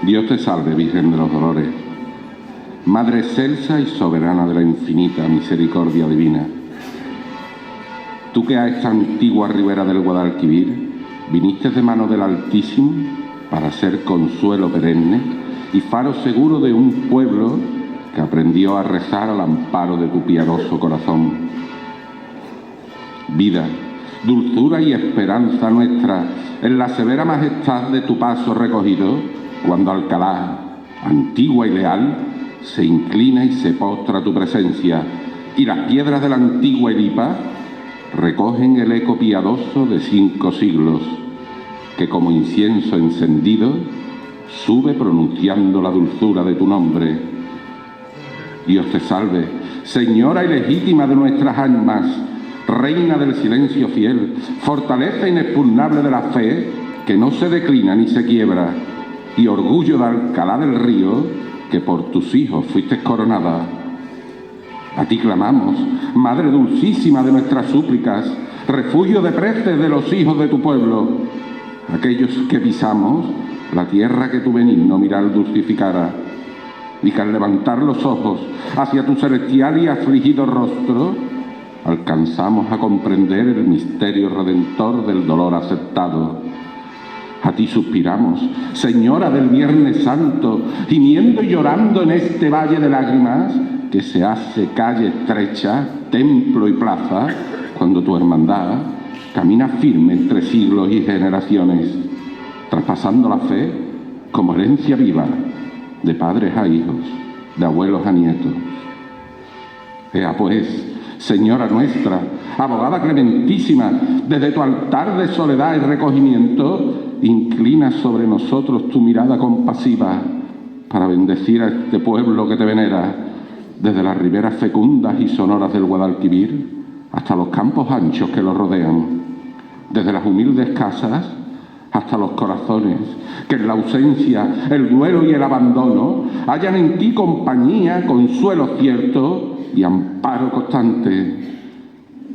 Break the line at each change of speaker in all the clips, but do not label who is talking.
Dios te salve, Virgen de los Dolores, Madre excelsa y soberana de la infinita misericordia divina. Tú que a esta antigua ribera del Guadalquivir viniste de mano del Altísimo para ser consuelo perenne y faro seguro de un pueblo que aprendió a rezar al amparo de tu piadoso corazón. Vida, dulzura y esperanza nuestra en la severa majestad de tu paso recogido, cuando Alcalá, antigua y leal, se inclina y se postra a tu presencia, y las piedras de la antigua Elipa recogen el eco piadoso de 5 siglos, que como incienso encendido sube pronunciando la dulzura de tu nombre. Dios te salve, Señora y legítima de nuestras almas, Reina del silencio fiel, fortaleza inexpugnable de la fe, que no se declina ni se quiebra, y orgullo de Alcalá del Río, que por tus hijos fuiste coronada. A ti clamamos, Madre dulcísima de nuestras súplicas, refugio de preces de los hijos de tu pueblo, aquellos que pisamos la tierra que tu benigno mirar dulcificara, y que al levantar los ojos hacia tu celestial y afligido rostro, alcanzamos a comprender el misterio redentor del dolor aceptado. A ti suspiramos, Señora del Viernes Santo, gimiendo y llorando en este valle de lágrimas, que se hace calle estrecha, templo y plaza, cuando tu hermandad camina firme entre siglos y generaciones, traspasando la fe como herencia viva, de padres a hijos, de abuelos a nietos. Ea pues, Señora nuestra, abogada clementísima, desde tu altar de soledad y recogimiento, inclina sobre nosotros tu mirada compasiva para bendecir a este pueblo que te venera, desde las riberas fecundas y sonoras del Guadalquivir hasta los campos anchos que lo rodean, desde las humildes casas hasta los corazones, que en la ausencia, el duelo y el abandono hallan en ti compañía, consuelo cierto y amparo constante.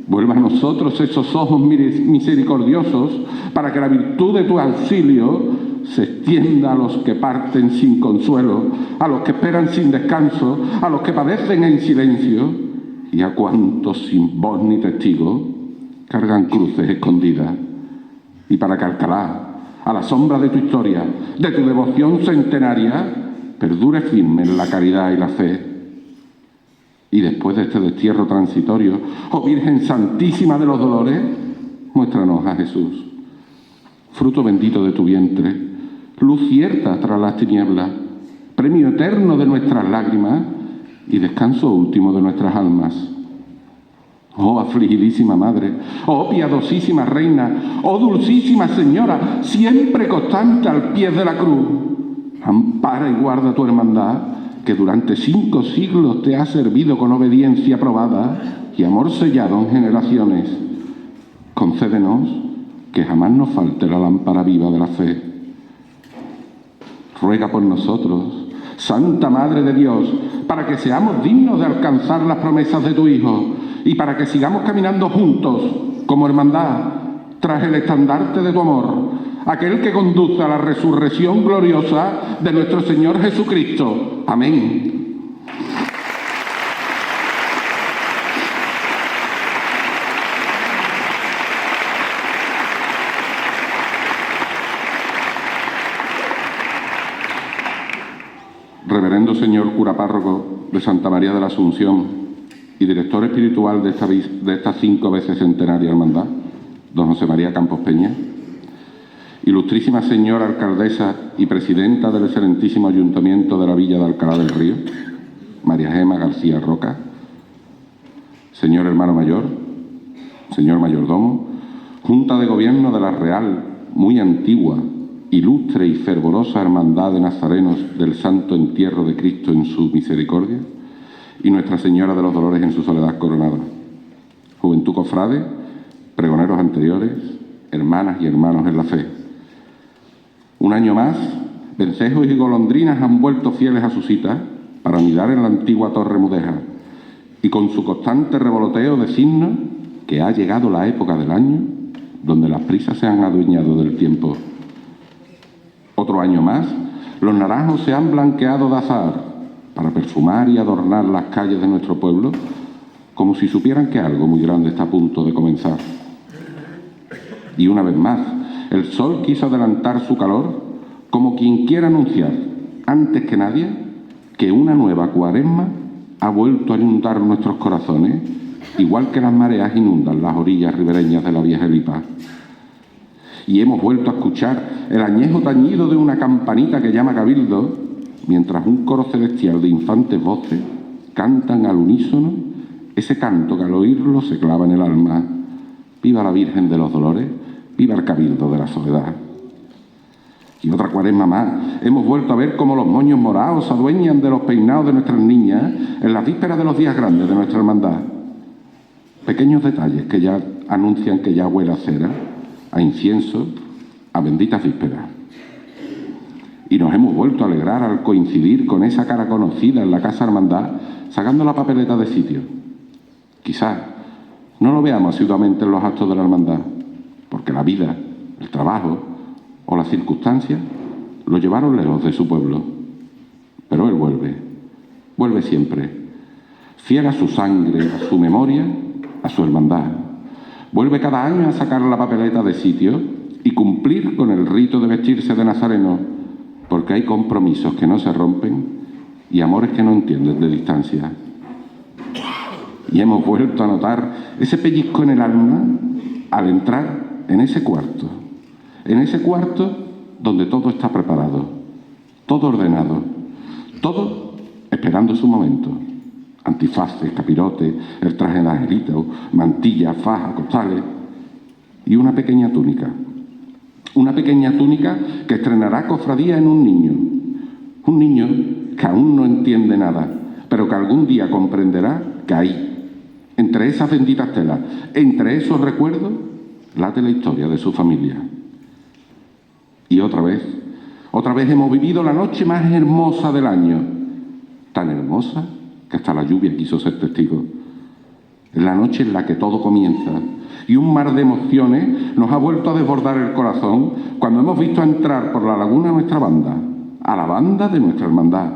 Vuelva a nosotros esos ojos misericordiosos para que la virtud de tu auxilio se extienda a los que parten sin consuelo, a los que esperan sin descanso, a los que padecen en silencio y a cuantos sin voz ni testigo cargan cruces escondidas. Y para que Alcalá, a la sombra de tu historia, de tu devoción centenaria, perdure firme en la caridad y la fe. Y después de este destierro transitorio, oh Virgen Santísima de los Dolores, muéstranos a Jesús, fruto bendito de tu vientre, luz cierta tras las tinieblas, premio eterno de nuestras lágrimas y descanso último de nuestras almas. Oh afligidísima Madre, oh piadosísima Reina, oh dulcísima Señora, siempre constante al pie de la cruz, ampara y guarda tu hermandad, que durante 5 siglos te ha servido con obediencia probada y amor sellado en generaciones. Concédenos que jamás nos falte la lámpara viva de la fe. Ruega por nosotros, Santa Madre de Dios, para que seamos dignos de alcanzar las promesas de tu Hijo y para que sigamos caminando juntos, como hermandad, tras el estandarte de tu amor, aquel que conduce a la resurrección gloriosa de nuestro Señor Jesucristo. Amén. Reverendo señor cura párroco de Santa María de la Asunción y director espiritual de esta 5 veces centenaria hermandad, don José María Campos Peña, ilustrísima señora alcaldesa y presidenta del excelentísimo Ayuntamiento de la Villa de Alcalá del Río, María Gema García Roca, señor hermano mayor, señor mayordomo, Junta de Gobierno de la Real, muy antigua, ilustre y fervorosa Hermandad de Nazarenos del Santo Entierro de Cristo en su misericordia, y Nuestra Señora de los Dolores en su soledad coronada. Juventud cofrade, pregoneros anteriores, hermanas y hermanos en la fe. Un año más, vencejos y golondrinas han vuelto fieles a su cita para anidar en la antigua Torre Mudéjar, y con su constante revoloteo designa que ha llegado la época del año donde las prisas se han adueñado del tiempo. Otro año más, Los naranjos se han blanqueado de azahar para perfumar y adornar las calles de nuestro pueblo, como si supieran que algo muy grande está a punto de comenzar. Y una vez más, el sol quiso adelantar su calor, como quien quiera anunciar, antes que nadie, que una nueva cuaresma ha vuelto a inundar nuestros corazones, igual que las mareas inundan las orillas ribereñas de la vieja Lipa. Y hemos vuelto a escuchar el añejo tañido de una campanita que llama cabildo, mientras un coro celestial de infantes voces cantan al unísono ese canto que al oírlo se clava en el alma. Viva la Virgen de los Dolores, viva el cabildo de la soledad. Y otra cuaresma más, hemos vuelto a ver cómo los moños morados se adueñan de los peinados de nuestras niñas en las vísperas de los días grandes de nuestra hermandad. Pequeños detalles que ya anuncian que ya huele a cera, a incienso, a benditas vísperas. Y nos hemos vuelto a alegrar al coincidir con esa cara conocida en la Casa Hermandad, sacando la papeleta de sitio. Quizás no lo veamos asiduamente en los actos de la hermandad, porque la vida, el trabajo o las circunstancias lo llevaron lejos de su pueblo. Pero él vuelve siempre, fiel a su sangre, a su memoria, a su hermandad. Vuelve cada año a sacar la papeleta de sitio y cumplir con el rito de vestirse de nazareno, porque hay compromisos que no se rompen y amores que no entienden de distancia. Y hemos vuelto a notar ese pellizco en el alma al entrar en ese cuarto donde todo está preparado, todo ordenado, todo esperando su momento. Antifaces, capirotes, el traje de angelito, mantillas, fajas, costales y una pequeña túnica. Una pequeña túnica que estrenará cofradía en un niño que aún no entiende nada, pero que algún día comprenderá que ahí, entre esas benditas telas, entre esos recuerdos, late la historia de su familia. Y otra vez hemos vivido la noche más hermosa del año, tan hermosa que hasta la lluvia quiso ser testigo. Es la noche en la que todo comienza y un mar de emociones nos ha vuelto a desbordar el corazón cuando hemos visto entrar por la laguna nuestra banda, a la banda de nuestra hermandad,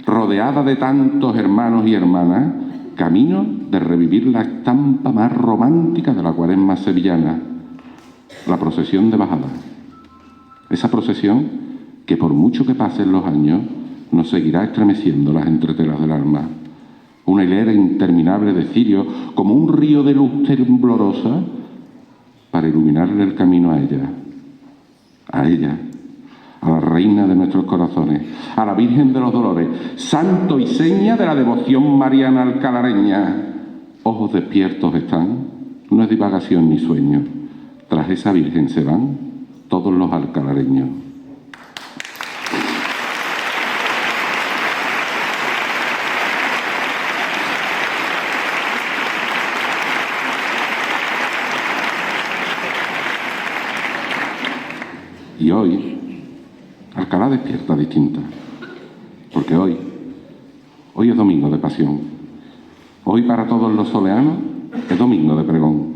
rodeada de tantos hermanos y hermanas, camino de revivir la estampa más romántica de la cuaresma sevillana, la procesión de bajada. Esa procesión que por mucho que pasen los años nos seguirá estremeciendo las entretelas del alma. Una hilera interminable de cirios como un río de luz temblorosa para iluminarle el camino a ella, a la reina de nuestros corazones, a la Virgen de los Dolores, santo y seña de la devoción mariana alcalareña. Ojos despiertos están, no es divagación ni sueño. Tras esa Virgen se van todos los alcalareños. Y hoy, Alcalá despierta distinta, porque hoy es domingo de pasión. Hoy para todos los soleanos es domingo de pregón.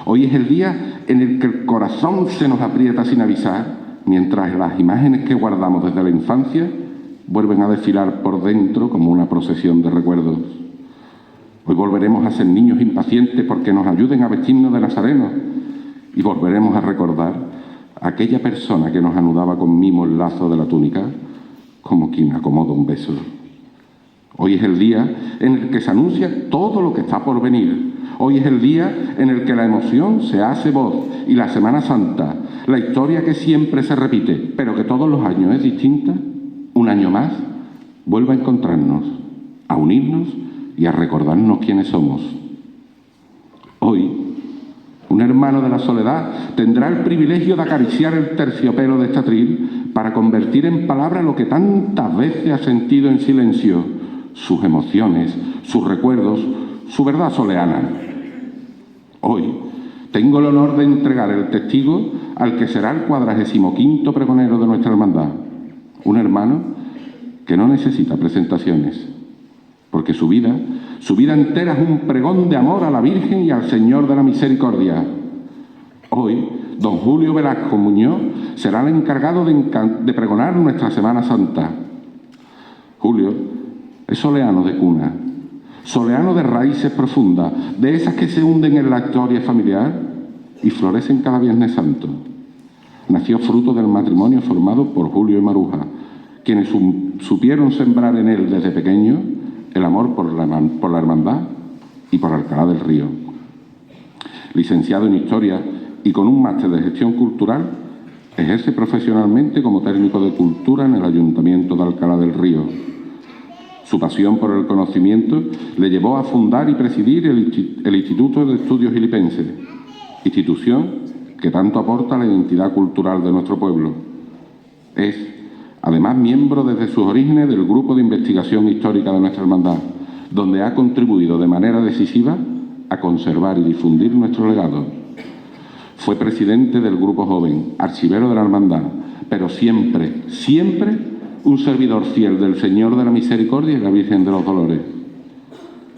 Hoy es el día en el que el corazón se nos aprieta sin avisar, mientras las imágenes que guardamos desde la infancia vuelven a desfilar por dentro como una procesión de recuerdos. Hoy volveremos a ser niños impacientes porque nos ayuden a vestirnos de nazarenos y volveremos a recordar a aquella persona que nos anudaba con mimo el lazo de la túnica, como quien acomoda un beso. Hoy es el día en el que se anuncia todo lo que está por venir. Hoy es el día en el que la emoción se hace voz y la Semana Santa, la historia que siempre se repite, pero que todos los años es distinta, un año más, vuelve a encontrarnos, a unirnos y a recordarnos quiénes somos. Hoy, un hermano de la soledad tendrá el privilegio de acariciar el terciopelo de este atril para convertir en palabra lo que tantas veces ha sentido en silencio, sus emociones, sus recuerdos, su verdad soleana. Hoy tengo el honor de entregar el testigo al que será el 45º pregonero de nuestra hermandad, un hermano que no necesita presentaciones, porque su vida entera es un pregón de amor a la Virgen y al Señor de la Misericordia. Hoy, Don Julio Velasco Muñoz será el encargado de pregonar nuestra Semana Santa. Julio es soleano de cuna, soleano de raíces profundas, de esas que se hunden en la historia familiar y florecen cada Viernes Santo. Nació fruto del matrimonio formado por Julio y Maruja, quienes supieron sembrar en él desde pequeño el amor por la hermandad y por Alcalá del Río. Licenciado en Historia y con un máster de Gestión Cultural, ejerce profesionalmente como técnico de Cultura en el Ayuntamiento de Alcalá del Río. Su pasión por el conocimiento le llevó a fundar y presidir el Instituto de Estudios Gilipenses, institución que tanto aporta a la identidad cultural de nuestro pueblo. Es, además, miembro desde sus orígenes del Grupo de Investigación Histórica de nuestra hermandad, donde ha contribuido de manera decisiva a conservar y difundir nuestro legado. Fue presidente del Grupo Joven, archivero de la hermandad, pero siempre, siempre un servidor fiel del Señor de la Misericordia y la Virgen de los Dolores.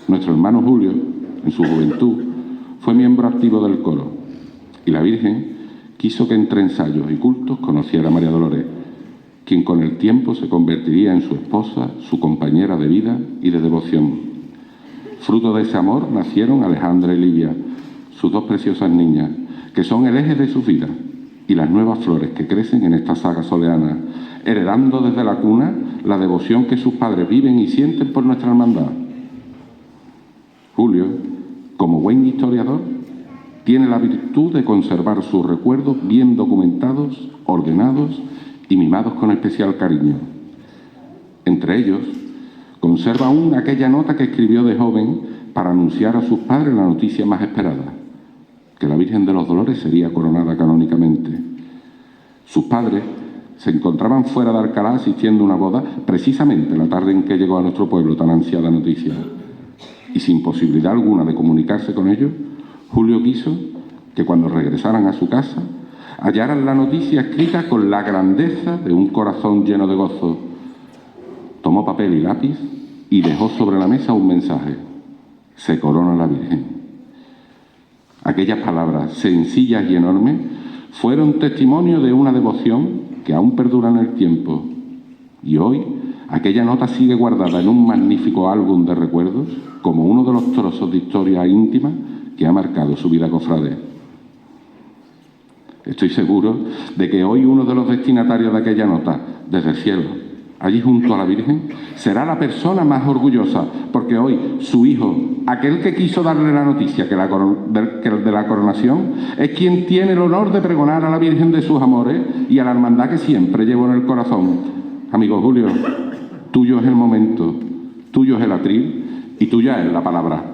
Nuestro hermano Julio, en su juventud, fue miembro activo del coro, y la Virgen quiso que entre ensayos y cultos conociera a María Dolores, quien con el tiempo se convertiría en su esposa, su compañera de vida y de devoción. Fruto de ese amor nacieron Alejandra y Livia, sus dos preciosas niñas, que son el eje de sus vidas, y las nuevas flores que crecen en esta saga soleana, heredando desde la cuna la devoción que sus padres viven y sienten por nuestra hermandad. Julio, como buen historiador, tiene la virtud de conservar sus recuerdos bien documentados, ordenados y mimados con especial cariño. Entre ellos, conserva aún aquella nota que escribió de joven para anunciar a sus padres la noticia más esperada, que la Virgen de los Dolores sería coronada canónicamente. Sus padres se encontraban fuera de Alcalá asistiendo a una boda precisamente la tarde en que llegó a nuestro pueblo tan ansiada noticia. Y sin posibilidad alguna de comunicarse con ellos, Julio quiso que cuando regresaran a su casa hallaran la noticia escrita con la grandeza de un corazón lleno de gozo. Tomó papel y lápiz y dejó sobre la mesa un mensaje: se corona la Virgen. Aquellas palabras, sencillas y enormes, fueron testimonio de una devoción que aún perdura en el tiempo. Y hoy, aquella nota sigue guardada en un magnífico álbum de recuerdos como uno de los trozos de historia íntima que ha marcado su vida cofrade. Estoy seguro de que hoy uno de los destinatarios de aquella nota, desde el cielo, allí junto a la Virgen, será la persona más orgullosa, porque hoy su hijo, aquel que quiso darle la noticia de la coronación, es quien tiene el honor de pregonar a la Virgen de sus amores y a la hermandad que siempre llevo en el corazón. Amigo Julio, tuyo es el momento, tuyo es el atril y tuya es la palabra.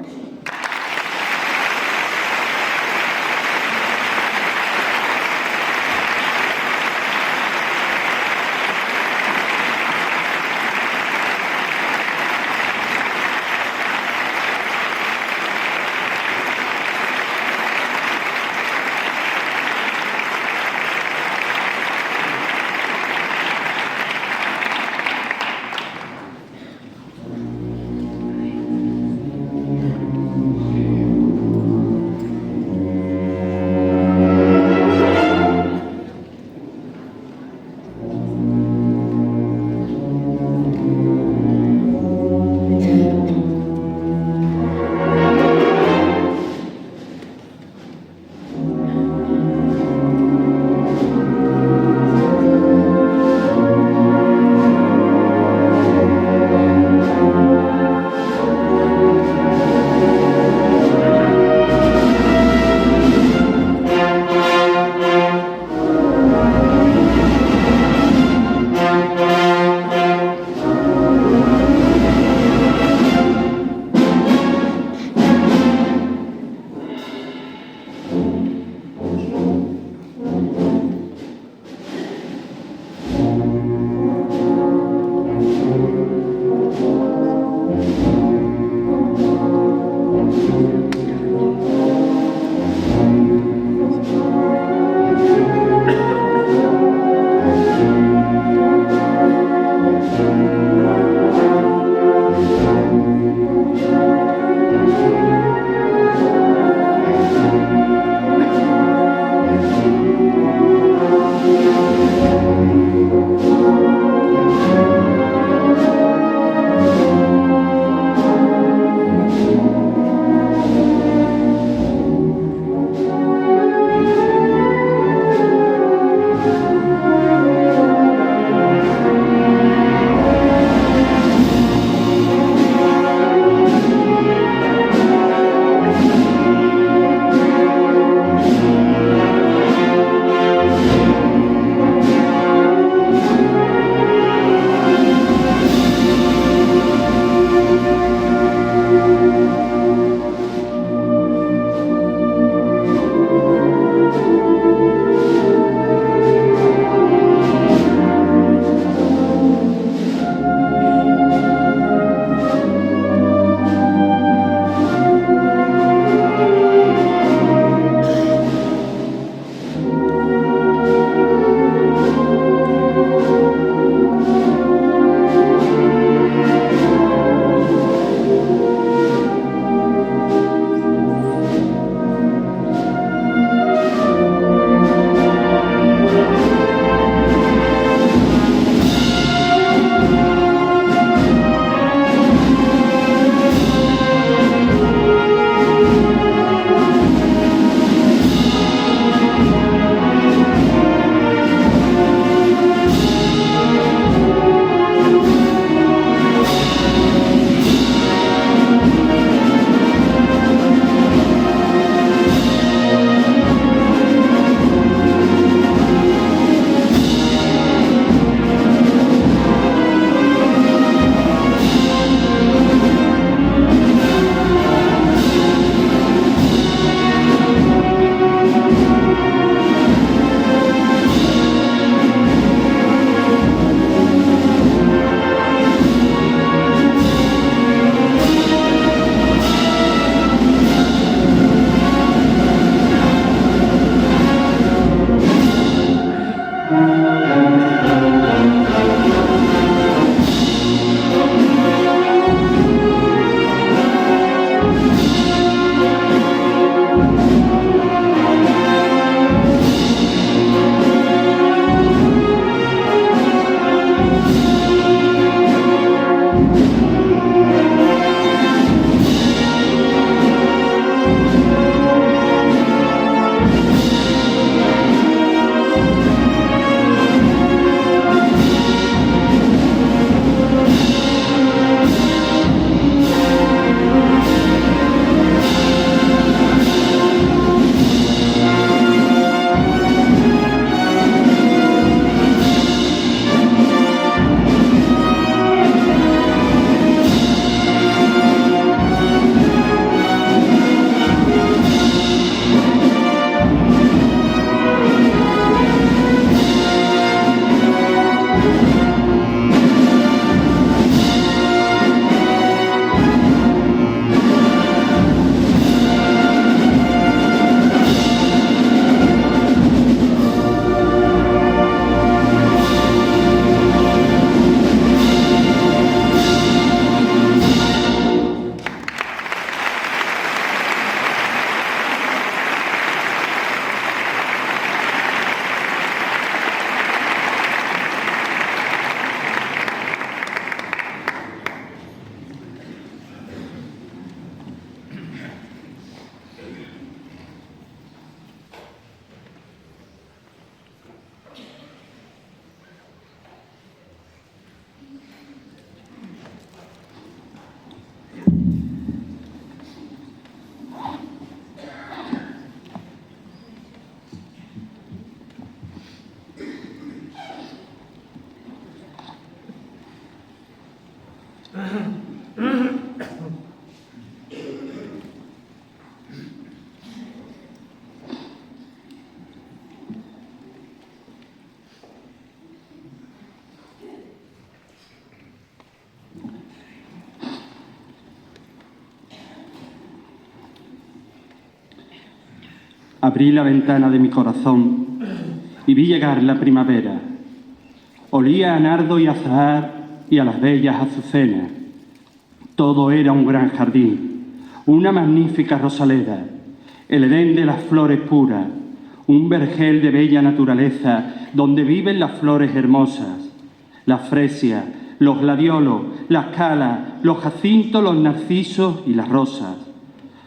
Abrí la ventana de mi corazón y vi llegar la primavera. Olía a nardo y azahar y a las bellas azucenas. Todo era un gran jardín, una magnífica rosaleda, el Edén de las flores puras, un vergel de bella naturaleza donde viven las flores hermosas, las fresias, los gladiolos, las calas, los jacintos, los narcisos y las rosas.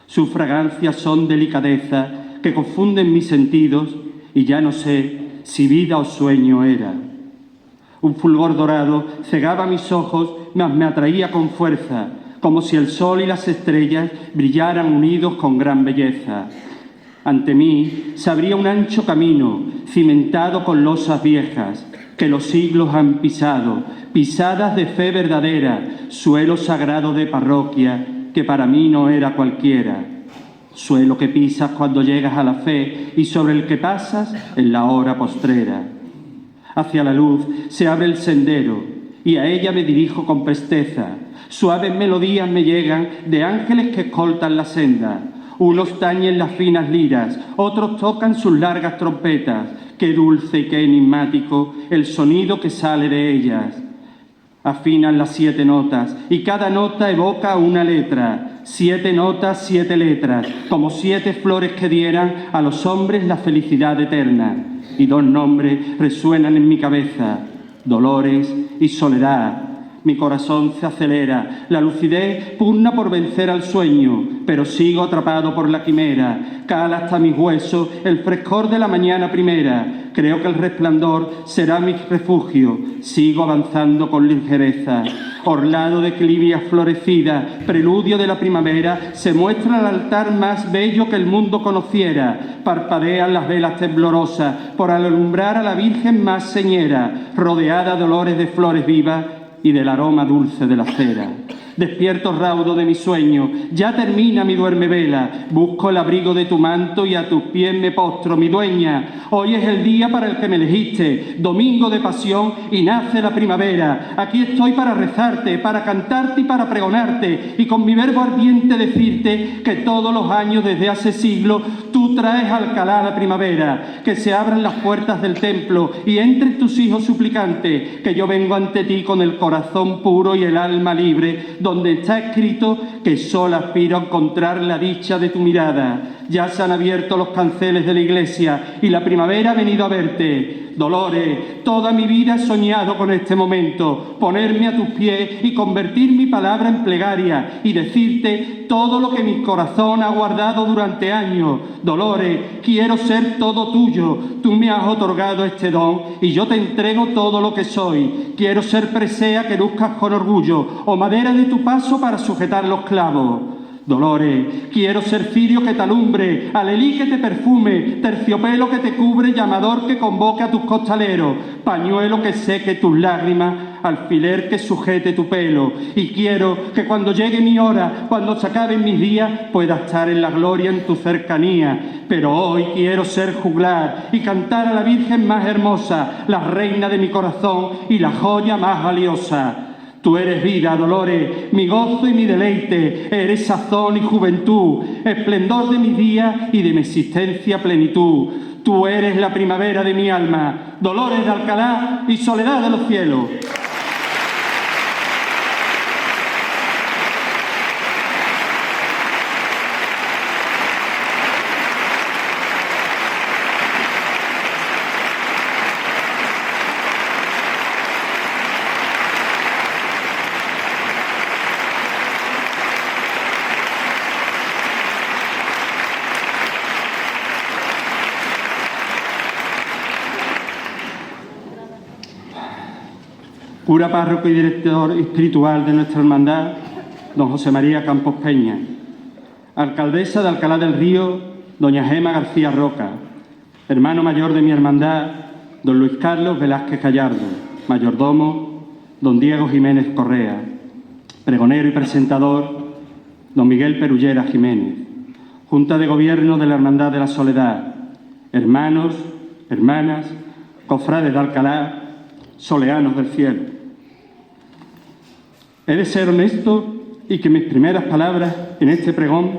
Sus fragancias son delicadeza que confunden mis sentidos y ya no sé si vida o sueño era. Un fulgor dorado cegaba mis ojos, mas me atraía con fuerza, como si el sol y las estrellas brillaran unidos con gran belleza. Ante mí se abría un ancho camino, cimentado con losas viejas, que los siglos han pisado, pisadas de fe verdadera, suelo sagrado de parroquia, que para mí no era cualquiera. Suelo que pisas cuando llegas a la fe y sobre el que pasas en la hora postrera. Hacia la luz se abre el sendero y a ella me dirijo con presteza. Suaves melodías me llegan de ángeles que escoltan la senda. Unos tañen las finas liras, otros tocan sus largas trompetas. Qué dulce y qué enigmático el sonido que sale de ellas. Afinan las 7 notas y cada nota evoca una letra. 7 notas, 7 letras, como 7 flores que dieran a los hombres la felicidad eterna. Y 2 nombres resuenan en mi cabeza, Dolores y Soledad. Mi corazón se acelera, la lucidez pugna por vencer al sueño, pero sigo atrapado por la quimera. Cala hasta mis huesos el frescor de la mañana primera. Creo que el resplandor será mi refugio. Sigo avanzando con ligereza. Orlado de clivias florecidas, preludio de la primavera, se muestra el altar más bello que el mundo conociera. Parpadean las velas temblorosas por alumbrar a la Virgen más señera, rodeada de olores de flores vivas y del aroma dulce de la cera. Despierto raudo de mi sueño, ya termina mi duerme vela, busco el abrigo de tu manto y a tus pies me postro, mi dueña. Hoy es el día para el que me elegiste, domingo de pasión y nace la primavera. Aquí estoy para rezarte, para cantarte y para pregonarte, y con mi verbo ardiente decirte que todos los años desde hace siglos tú traes a Alcalá la primavera, que se abran las puertas del templo y entren tus hijos suplicantes, que yo vengo ante ti con el corazón puro y el alma libre, donde está escrito que solo aspiro a encontrar la dicha de tu mirada. Ya se han abierto los canceles de la iglesia y la primavera ha venido a verte. Dolores, toda mi vida he soñado con este momento, ponerme a tus pies y convertir mi palabra en plegaria y decirte todo lo que mi corazón ha guardado durante años. Dolores, quiero ser todo tuyo, tú me has otorgado este don y yo te entrego todo lo que soy. Quiero ser presea que luzcas con orgullo o madera de tu paso para sujetar los clavos. Dolores, quiero ser cirio que te alumbre, alelí que te perfume, terciopelo que te cubre, llamador que convoque a tus costaleros, pañuelo que seque tus lágrimas, alfiler que sujete tu pelo. Y quiero que cuando llegue mi hora, cuando se acaben mis días, pueda estar en la gloria en tu cercanía. Pero hoy quiero ser juglar y cantar a la Virgen más hermosa, la reina de mi corazón y la joya más valiosa. Tú eres vida, Dolores, mi gozo y mi deleite, eres sazón y juventud, esplendor de mi día y de mi existencia plenitud. Tú eres la primavera de mi alma, Dolores de Alcalá y Soledad de los cielos. Cura párroco y director espiritual de nuestra hermandad, don José María Campos Peña. Alcaldesa de Alcalá del Río, doña Gema García Roca. Hermano mayor de mi hermandad, don Luis Carlos Velázquez Gallardo. Mayordomo, don Diego Jiménez Correa. pregonero y presentador, don Miguel Perullera Jiménez, Junta de Gobierno de la Hermandad de la Soledad, hermanos, hermanas, cofrades de Alcalá, soleanos del cielo. He de ser honesto y que mis primeras palabras en este pregón,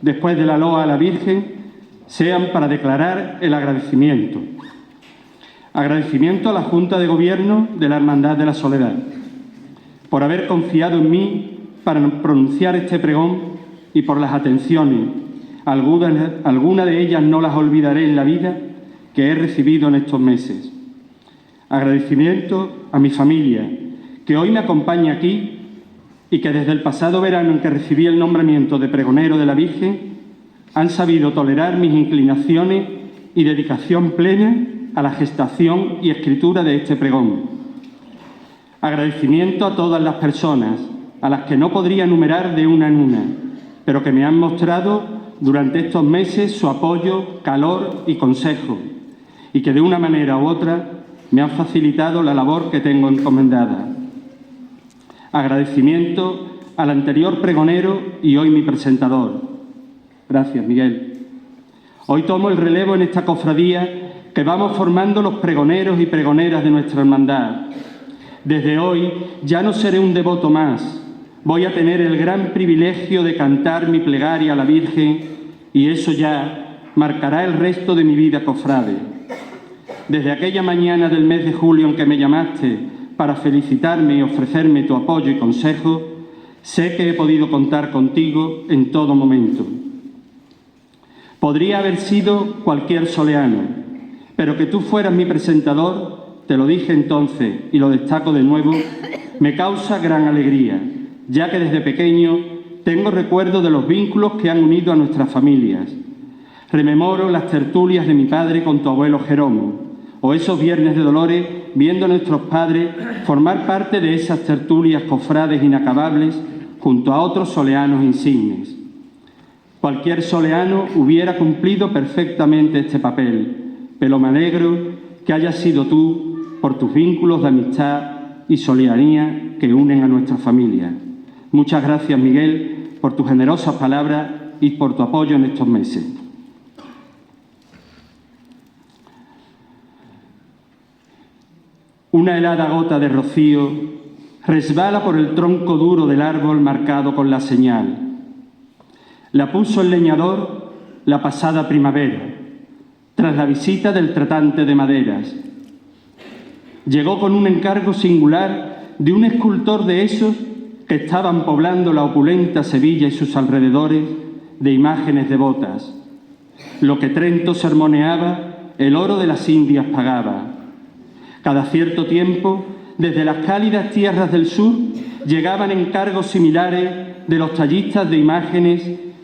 después de la loa a la Virgen, sean para declarar el agradecimiento. Agradecimiento a la Junta de Gobierno de la Hermandad de la Soledad, por haber confiado en mí para pronunciar este pregón y por las atenciones, algunas de ellas no las olvidaré en la vida, que he recibido en estos meses. Agradecimiento a mi familia, que hoy me acompaña aquí y que desde el pasado verano en que recibí el nombramiento de pregonero de la Virgen, han sabido tolerar mis inclinaciones y dedicación plena a la gestación y escritura de este pregón. Agradecimiento a todas las personas, a las que no podría enumerar de una en una, pero que me han mostrado durante estos meses su apoyo, calor y consejo, y que de una manera u otra me han facilitado la labor que tengo encomendada. Agradecimiento al anterior pregonero y hoy mi presentador. Gracias, Miguel. Hoy tomo el relevo en esta cofradía que vamos formando los pregoneros y pregoneras de nuestra hermandad. Desde hoy ya no seré un devoto más. Voy a tener el gran privilegio de cantar mi plegaria a la Virgen y eso ya marcará el resto de mi vida cofrade. Desde aquella mañana del mes de julio en que me llamaste para felicitarme y ofrecerme tu apoyo y consejo, sé que he podido contar contigo en todo momento. Podría haber sido cualquier soleano, pero que tú fueras mi presentador, te lo dije entonces y lo destaco de nuevo, me causa gran alegría, ya que desde pequeño tengo recuerdos de los vínculos que han unido a nuestras familias. Rememoro las tertulias de mi padre con tu abuelo Jerónimo, o esos viernes de Dolores viendo a nuestros padres formar parte de esas tertulias cofrades inacabables junto a otros soleanos insignes. Cualquier soleano hubiera cumplido perfectamente este papel, pero me alegro que hayas sido tú por tus vínculos de amistad y solidaridad que unen a nuestra familia. Muchas gracias, Miguel, por tus generosas palabras y por tu apoyo en estos meses. Una helada gota de rocío resbala por el tronco duro del árbol marcado con la señal. La puso el leñador la pasada primavera, tras la visita del tratante de maderas. Llegó con un encargo singular de un escultor de esos que estaban poblando la opulenta Sevilla y sus alrededores de imágenes devotas. Lo que Trento sermoneaba, el oro de las Indias pagaba. Cada cierto tiempo, desde las cálidas tierras del sur, llegaban encargos similares de los tallistas de imágenes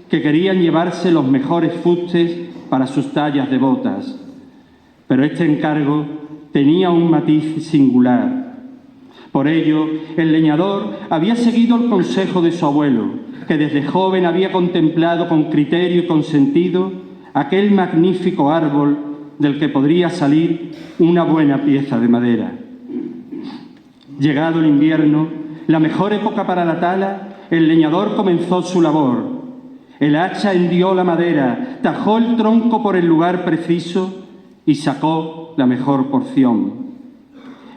que querían llevarse los mejores fustes para sus tallas devotas. Pero este encargo tenía un matiz singular. Por ello, el leñador había seguido el consejo de su abuelo, que desde joven había contemplado con criterio y con sentido aquel magnífico árbol del que podría salir una buena pieza de madera. Llegado el invierno, la mejor época para la tala, el leñador comenzó su labor. El hacha hendió la madera, tajó el tronco por el lugar preciso y sacó la mejor porción.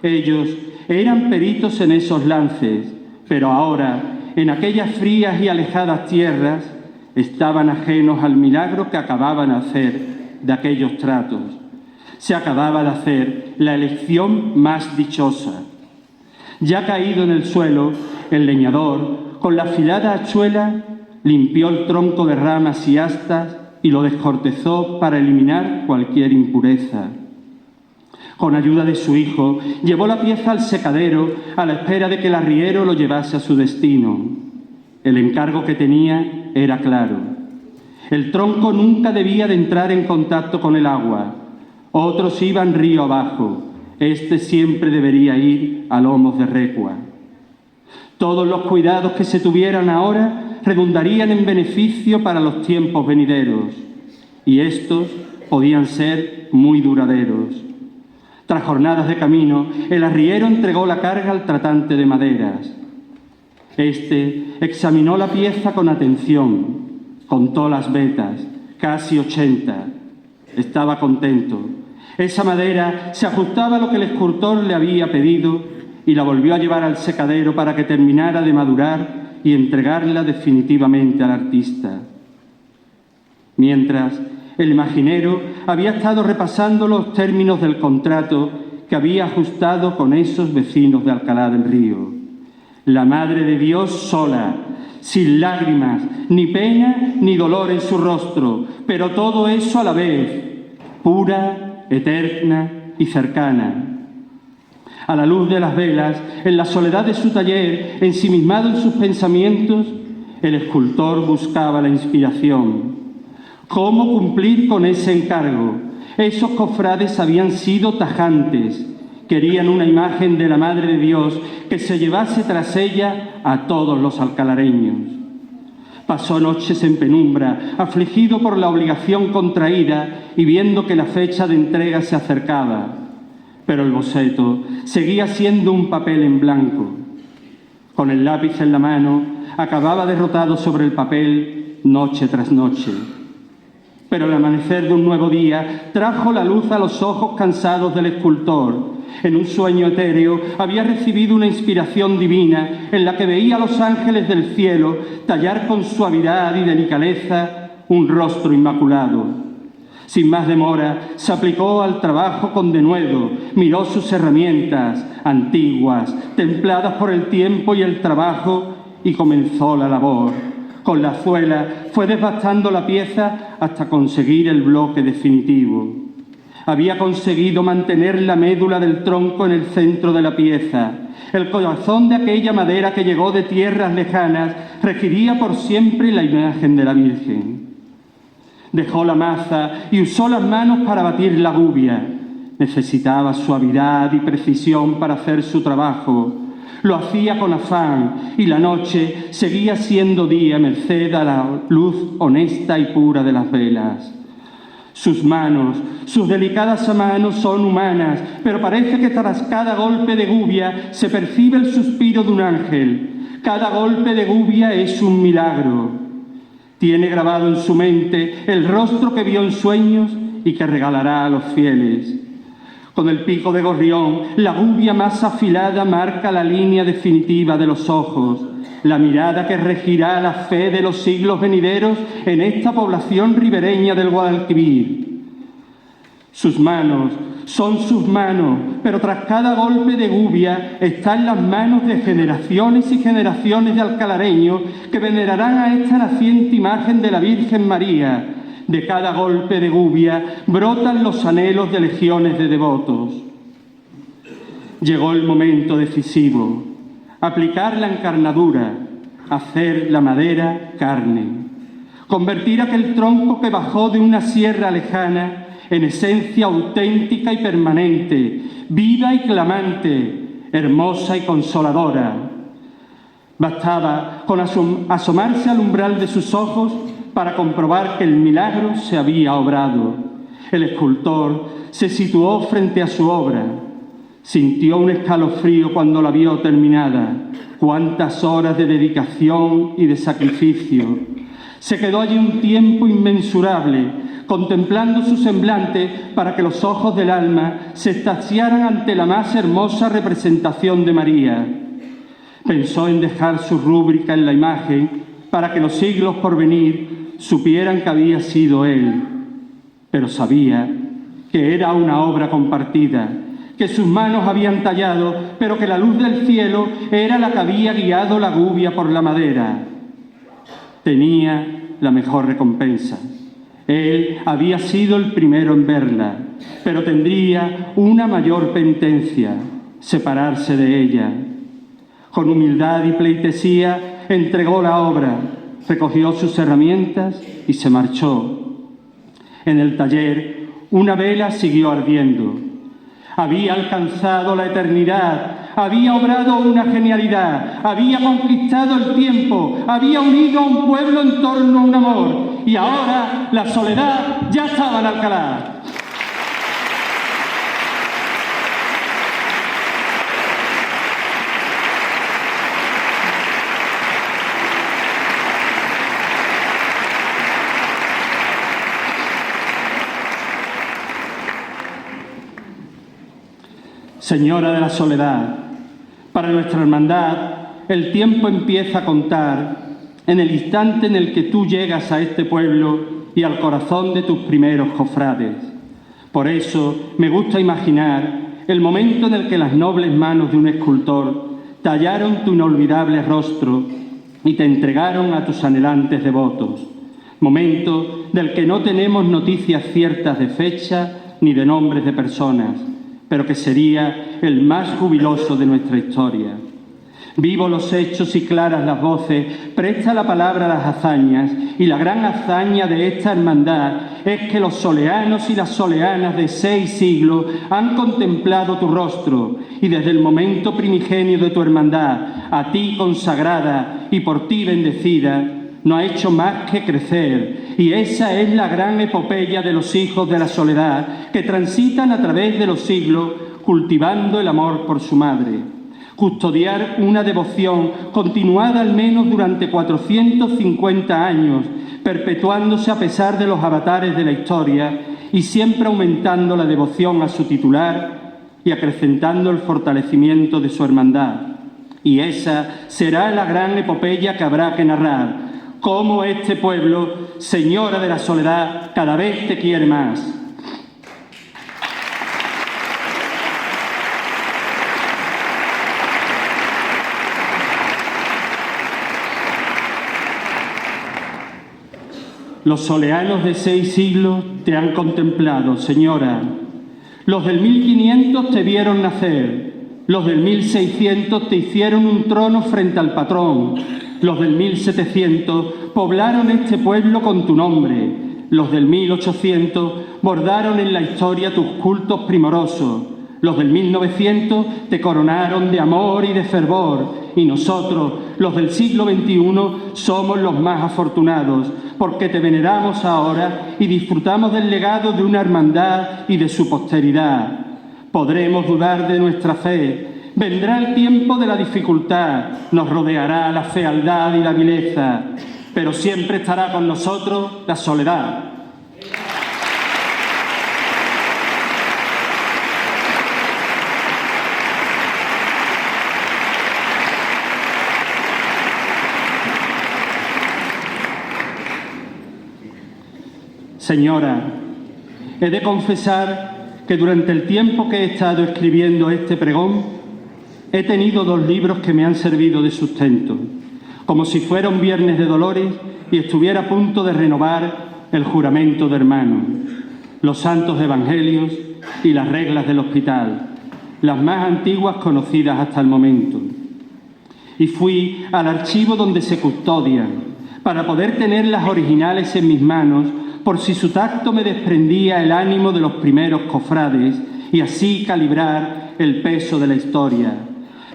Ellos eran peritos en esos lances, pero ahora, en aquellas frías y alejadas tierras, estaban ajenos al milagro que acababan de hacer de aquellos tratos. Se acababa de hacer la elección más dichosa. Ya caído en el suelo, el leñador, con la afilada hachuela, limpió el tronco de ramas y astas y lo descortezó para eliminar cualquier impureza. Con ayuda de su hijo, llevó la pieza al secadero a la espera de que el arriero lo llevase a su destino. El encargo que tenía era claro. El tronco nunca debía de entrar en contacto con el agua. Otros iban río abajo. Este siempre debería ir a lomos de recua. Todos los cuidados que se tuvieran ahora redundarían en beneficio para los tiempos venideros, y estos podían ser muy duraderos. Tras jornadas de camino, el arriero entregó la carga al tratante de maderas. Este examinó la pieza con atención, contó las vetas, casi 80. Estaba contento. Esa madera se ajustaba a lo que el escultor le había pedido y la volvió a llevar al secadero para que terminara de madurar y entregarla definitivamente al artista. Mientras, el imaginero había estado repasando los términos del contrato que había ajustado con esos vecinos de Alcalá del Río. La Madre de Dios sola, sin lágrimas, ni pena ni dolor en su rostro, pero todo eso a la vez, pura, eterna y cercana. A la luz de las velas, en la soledad de su taller, ensimismado en sus pensamientos, el escultor buscaba la inspiración. ¿Cómo cumplir con ese encargo? Esos cofrades habían sido tajantes. Querían una imagen de la Madre de Dios que se llevase tras ella a todos los alcalareños. Pasó noches en penumbra, afligido por la obligación contraída y viendo que la fecha de entrega se acercaba. Pero el boceto seguía siendo un papel en blanco. Con el lápiz en la mano, acababa derrotado sobre el papel noche tras noche. Pero el amanecer de un nuevo día trajo la luz a los ojos cansados del escultor. En un sueño etéreo había recibido una inspiración divina en la que veía a los ángeles del cielo tallar con suavidad y delicadeza un rostro inmaculado. Sin más demora, se aplicó al trabajo con denuedo, miró sus herramientas, antiguas, templadas por el tiempo y el trabajo, y comenzó la labor. Con la azuela fue desbastando la pieza hasta conseguir el bloque definitivo. Había conseguido mantener la médula del tronco en el centro de la pieza. El corazón de aquella madera que llegó de tierras lejanas regiría por siempre la imagen de la Virgen. Dejó la maza y usó las manos para batir la gubia. Necesitaba suavidad y precisión para hacer su trabajo. Lo hacía con afán y la noche seguía siendo día merced a la luz honesta y pura de las velas. Sus manos, sus delicadas manos son humanas, pero parece que tras cada golpe de gubia se percibe el suspiro de un ángel. Cada golpe de gubia es un milagro. Tiene grabado en su mente el rostro que vio en sueños y que regalará a los fieles. Con el pico de gorrión, la gubia más afilada marca la línea definitiva de los ojos, la mirada que regirá la fe de los siglos venideros en esta población ribereña del Guadalquivir. Sus manos son sus manos, pero tras cada golpe de gubia están las manos de generaciones y generaciones de alcalareños que venerarán a esta naciente imagen de la Virgen María. De cada golpe de gubia brotan los anhelos de legiones de devotos. Llegó el momento decisivo, aplicar la encarnadura, hacer la madera carne, convertir aquel tronco que bajó de una sierra lejana en esencia auténtica y permanente, viva y clamante, hermosa y consoladora. Bastaba con asomarse al umbral de sus ojos para comprobar que el milagro se había obrado. El escultor se situó frente a su obra. Sintió un escalofrío cuando la vio terminada. Cuántas horas de dedicación y de sacrificio. Se quedó allí un tiempo inmensurable, contemplando su semblante para que los ojos del alma se extasiaran ante la más hermosa representación de María. Pensó en dejar su rúbrica en la imagen para que los siglos por venir supieran que había sido él, pero sabía que era una obra compartida, que sus manos habían tallado, pero que la luz del cielo era la que había guiado la gubia por la madera. Tenía la mejor recompensa. Él había sido el primero en verla, pero tendría una mayor penitencia, separarse de ella. Con humildad y pleitesía entregó la obra, recogió sus herramientas y se marchó. En el taller, una vela siguió ardiendo. Había alcanzado la eternidad, había obrado una genialidad, había conquistado el tiempo, había unido a un pueblo en torno a un amor, y ahora la soledad ya estaba en Alcalá. Señora de la Soledad, para nuestra hermandad el tiempo empieza a contar en el instante en el que tú llegas a este pueblo y al corazón de tus primeros cofrades. Por eso me gusta imaginar el momento en el que las nobles manos de un escultor tallaron tu inolvidable rostro y te entregaron a tus anhelantes devotos. Momento del que no tenemos noticias ciertas de fecha ni de nombres de personas, pero que sería el más jubiloso de nuestra historia. Vivos los hechos y claras las voces, presta la palabra a las hazañas, y la gran hazaña de esta hermandad es que los soleanos y las soleanas de 6 siglos han contemplado tu rostro, y desde el momento primigenio de tu hermandad, a ti consagrada y por ti bendecida, no ha hecho más que crecer, y esa es la gran epopeya de los hijos de la soledad que transitan a través de los siglos cultivando el amor por su madre. Custodiar una devoción continuada al menos durante 450 años, perpetuándose a pesar de los avatares de la historia y siempre aumentando la devoción a su titular y acrecentando el fortalecimiento de su hermandad. Y esa será la gran epopeya que habrá que narrar, cómo este pueblo, Señora de la Soledad, cada vez te quiere más. Los soleanos de 6 siglos te han contemplado, Señora. Los del 1500 te vieron nacer. Los del 1600 te hicieron un trono frente al patrón. Los del 1700 poblaron este pueblo con tu nombre. Los del 1800 bordaron en la historia tus cultos primorosos. Los del 1900 te coronaron de amor y de fervor. Y nosotros, los del siglo XXI, somos los más afortunados, porque te veneramos ahora y disfrutamos del legado de una hermandad y de su posteridad. Podremos dudar de nuestra fe. Vendrá el tiempo de la dificultad, nos rodeará la fealdad y la vileza, pero siempre estará con nosotros la soledad. Señora, he de confesar que durante el tiempo que he estado escribiendo este pregón, he tenido 2 libros que me han servido de sustento, como si fuera un viernes de dolores y estuviera a punto de renovar el juramento de hermano, los santos evangelios y las reglas del hospital, las más antiguas conocidas hasta el momento. Y fui al archivo donde se custodian, para poder tener las originales en mis manos, por si su tacto me desprendía el ánimo de los primeros cofrades y así calibrar el peso de la historia,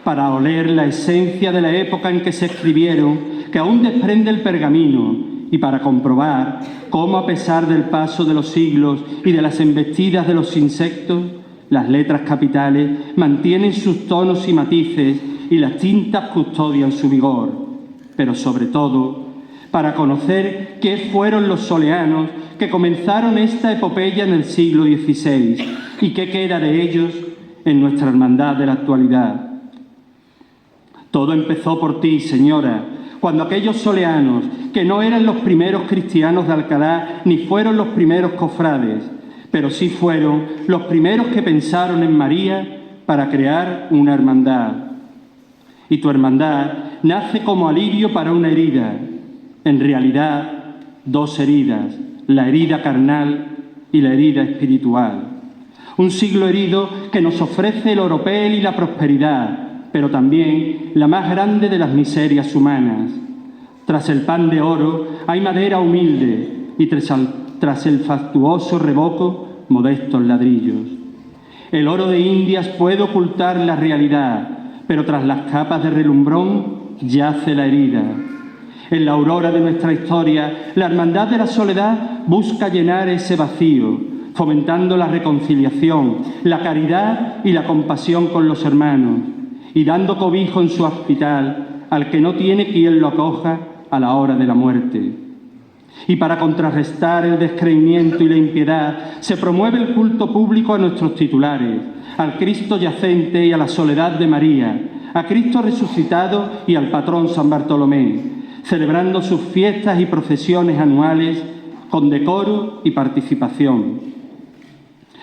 para oler la esencia de la época en que se escribieron, que aún desprende el pergamino, y para comprobar cómo, a pesar del paso de los siglos y de las embestidas de los insectos, las letras capitales mantienen sus tonos y matices y las tintas custodian su vigor. Pero sobre todo, para conocer qué fueron los soleanos que comenzaron esta epopeya en el siglo XVI y qué queda de ellos en nuestra hermandad de la actualidad. Todo empezó por ti, Señora, cuando aquellos soleanos, que no eran los primeros cristianos de Alcalá ni fueron los primeros cofrades, pero sí fueron los primeros que pensaron en María para crear una hermandad. Y tu hermandad nace como alivio para una herida, en realidad 2 heridas, la herida carnal y la herida espiritual. Un siglo herido que nos ofrece el oropel y la prosperidad, pero también la más grande de las miserias humanas. Tras el pan de oro hay madera humilde y tras el fastuoso revoco, modestos ladrillos. El oro de Indias puede ocultar la realidad, pero tras las capas de relumbrón yace la herida. En la aurora de nuestra historia, la Hermandad de la Soledad busca llenar ese vacío, fomentando la reconciliación, la caridad y la compasión con los hermanos, y dando cobijo en su hospital al que no tiene quien lo acoja a la hora de la muerte. Y para contrarrestar el descreimiento y la impiedad, se promueve el culto público a nuestros titulares, al Cristo yacente y a la soledad de María, a Cristo resucitado y al patrón San Bartolomé, celebrando sus fiestas y procesiones anuales con decoro y participación.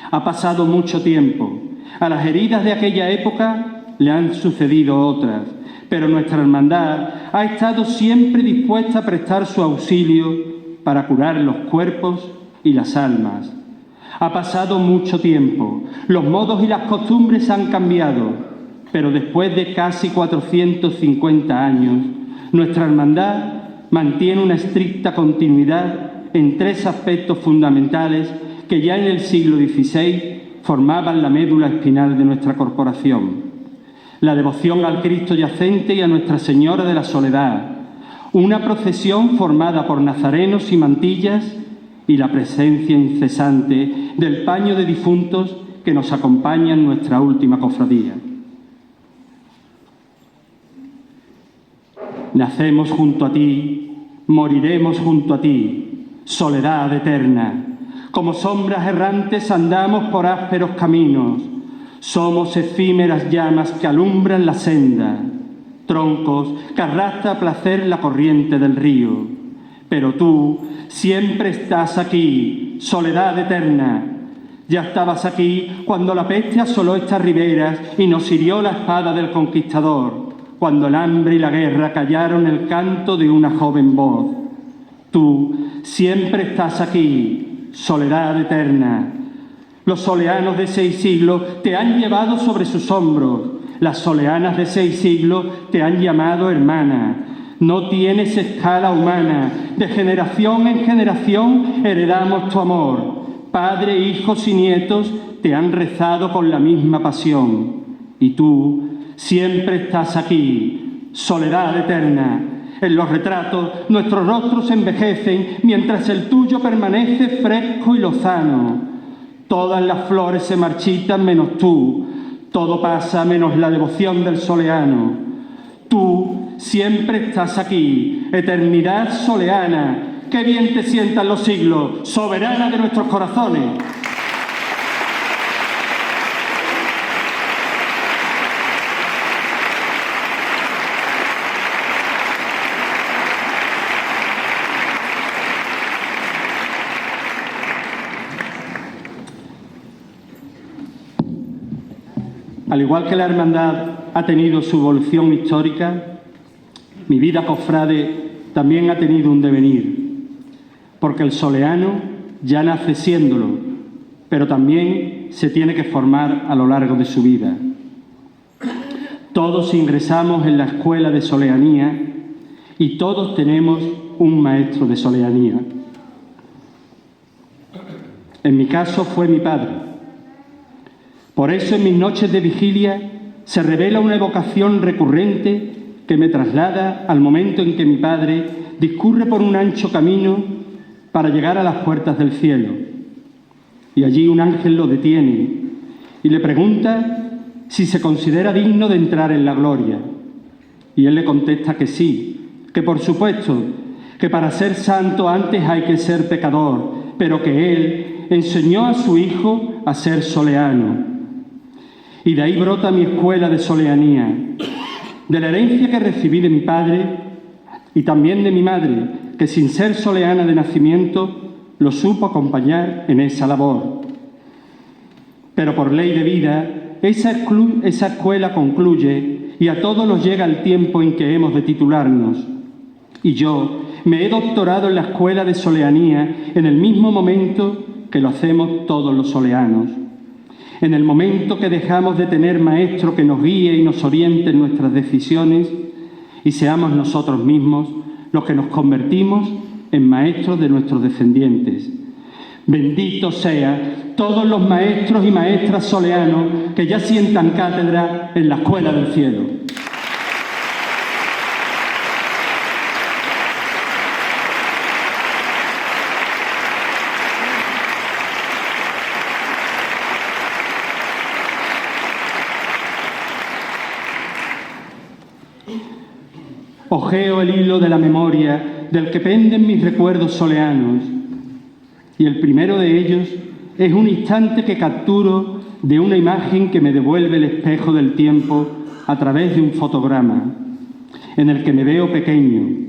Ha pasado mucho tiempo. A las heridas de aquella época le han sucedido otras, pero nuestra hermandad ha estado siempre dispuesta a prestar su auxilio para curar los cuerpos y las almas. Ha pasado mucho tiempo, los modos y las costumbres han cambiado, pero después de casi 450 años, nuestra hermandad mantiene una estricta continuidad en tres aspectos fundamentales que ya en el siglo XVI formaban la médula espinal de nuestra corporación: la devoción al Cristo yacente y a Nuestra Señora de la Soledad, una procesión formada por nazarenos y mantillas y la presencia incesante del paño de difuntos que nos acompaña en nuestra última cofradía. Nacemos junto a ti, moriremos junto a ti, soledad eterna. Como sombras errantes andamos por ásperos caminos. Somos efímeras llamas que alumbran la senda, troncos que arrastra a placer la corriente del río. Pero tú siempre estás aquí, soledad eterna. Ya estabas aquí cuando la peste asoló estas riberas y nos hirió la espada del conquistador, cuando el hambre y la guerra callaron el canto de una joven voz. Tú siempre estás aquí, soledad eterna. Los soleanos de 6 siglos te han llevado sobre sus hombros. Las soleanas de 6 siglos te han llamado hermana. No tienes escala humana. De generación en generación heredamos tu amor. Padre, hijos y nietos te han rezado con la misma pasión. Y tú siempre estás aquí, soledad eterna. En los retratos nuestros rostros envejecen mientras el tuyo permanece fresco y lozano. Todas las flores se marchitan menos tú, todo pasa menos la devoción del soleano. Tú siempre estás aquí, eternidad soleana, qué bien te sientan los siglos, soberana de nuestros corazones. Al igual que la hermandad ha tenido su evolución histórica, mi vida cofrade también ha tenido un devenir, porque el soleano ya nace siéndolo, pero también se tiene que formar a lo largo de su vida. Todos ingresamos en la escuela de soleanía y todos tenemos un maestro de soleanía. En mi caso fue mi padre. Por eso en mis noches de vigilia se revela una evocación recurrente que me traslada al momento en que mi padre discurre por un ancho camino para llegar a las puertas del cielo. Y allí un ángel lo detiene y le pregunta si se considera digno de entrar en la gloria. Y él le contesta que sí, que por supuesto, que para ser santo antes hay que ser pecador, pero que él enseñó a su hijo a ser soleano. Y de ahí brota mi escuela de soleanía, de la herencia que recibí de mi padre y también de mi madre, que sin ser soleana de nacimiento, lo supo acompañar en esa labor. Pero por ley de vida, esa escuela concluye y a todos nos llega el tiempo en que hemos de titularnos. Y yo me he doctorado en la escuela de soleanía en el mismo momento que lo hacemos todos los soleanos. En el momento que dejamos de tener maestro que nos guíe y nos oriente en nuestras decisiones y seamos nosotros mismos los que nos convertimos en maestros de nuestros descendientes. Bendito sea todos los maestros y maestras soleanos que ya sientan cátedra en la escuela del cielo. Ojeo el hilo de la memoria del que penden mis recuerdos soleanos, y el primero de ellos es un instante que capturo de una imagen que me devuelve el espejo del tiempo a través de un fotograma, en el que me veo pequeño,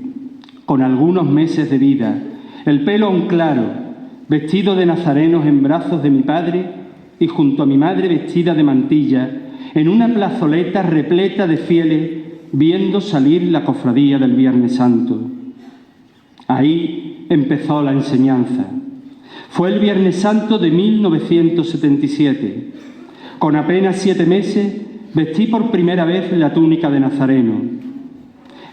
con algunos meses de vida, el pelo aún claro, vestido de nazarenos en brazos de mi padre y junto a mi madre vestida de mantilla, en una plazoleta repleta de fieles, viendo salir la cofradía del Viernes Santo. Ahí empezó la enseñanza. Fue el Viernes Santo de 1977. Con apenas 7 meses vestí por primera vez la túnica de nazareno.